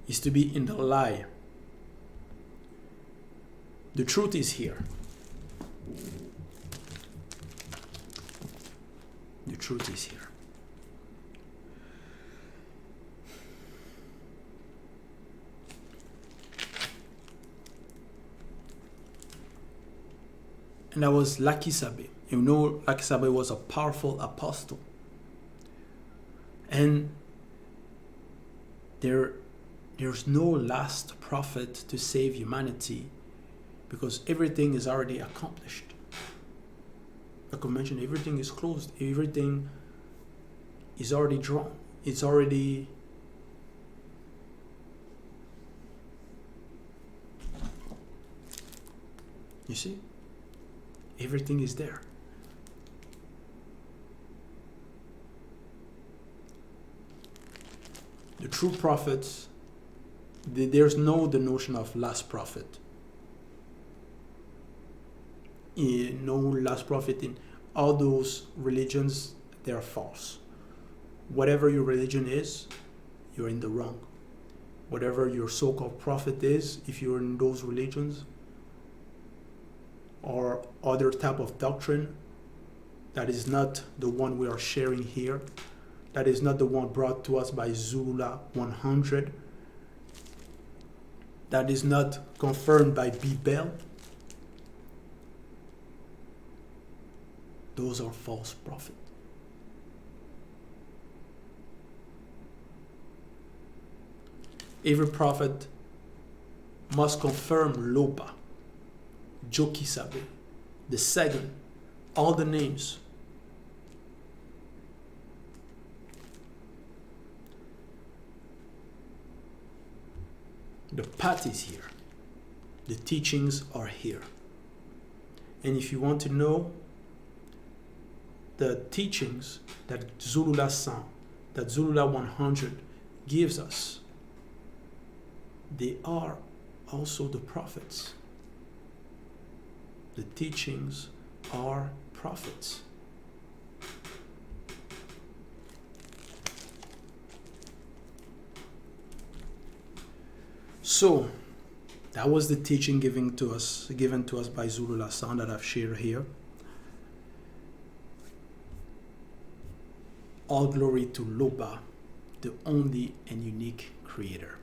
Is to be in the lie. The truth is here. The truth is here. And that was Lakisabe. You know, Lakisabe was a powerful apostle. And there's no last prophet to save humanity because everything is already accomplished. Like I mentioned, everything is closed. Everything is already drawn. It's already... You see? Everything is there. The true prophets, there's the notion of last prophet. No last prophet in all those religions, they're false. Whatever your religion is, you're in the wrong. Whatever your so-called prophet is, if you're in those religions, or other type of doctrine that is not the one we are sharing here, that is not the one brought to us by Zulula 100, that is not confirmed by Bibèl, those are false prophets. Every prophet must confirm Loba, Jokisabe, the second, all the names. The path is here. The teachings are here. And if you want to know the teachings that Zulula 100, that Zulula 100 gives us, they are also the prophets. The teachings are prophets. So, that was the teaching given to us by Zulula San that I've shared here. All glory to Loba, the only and unique Creator.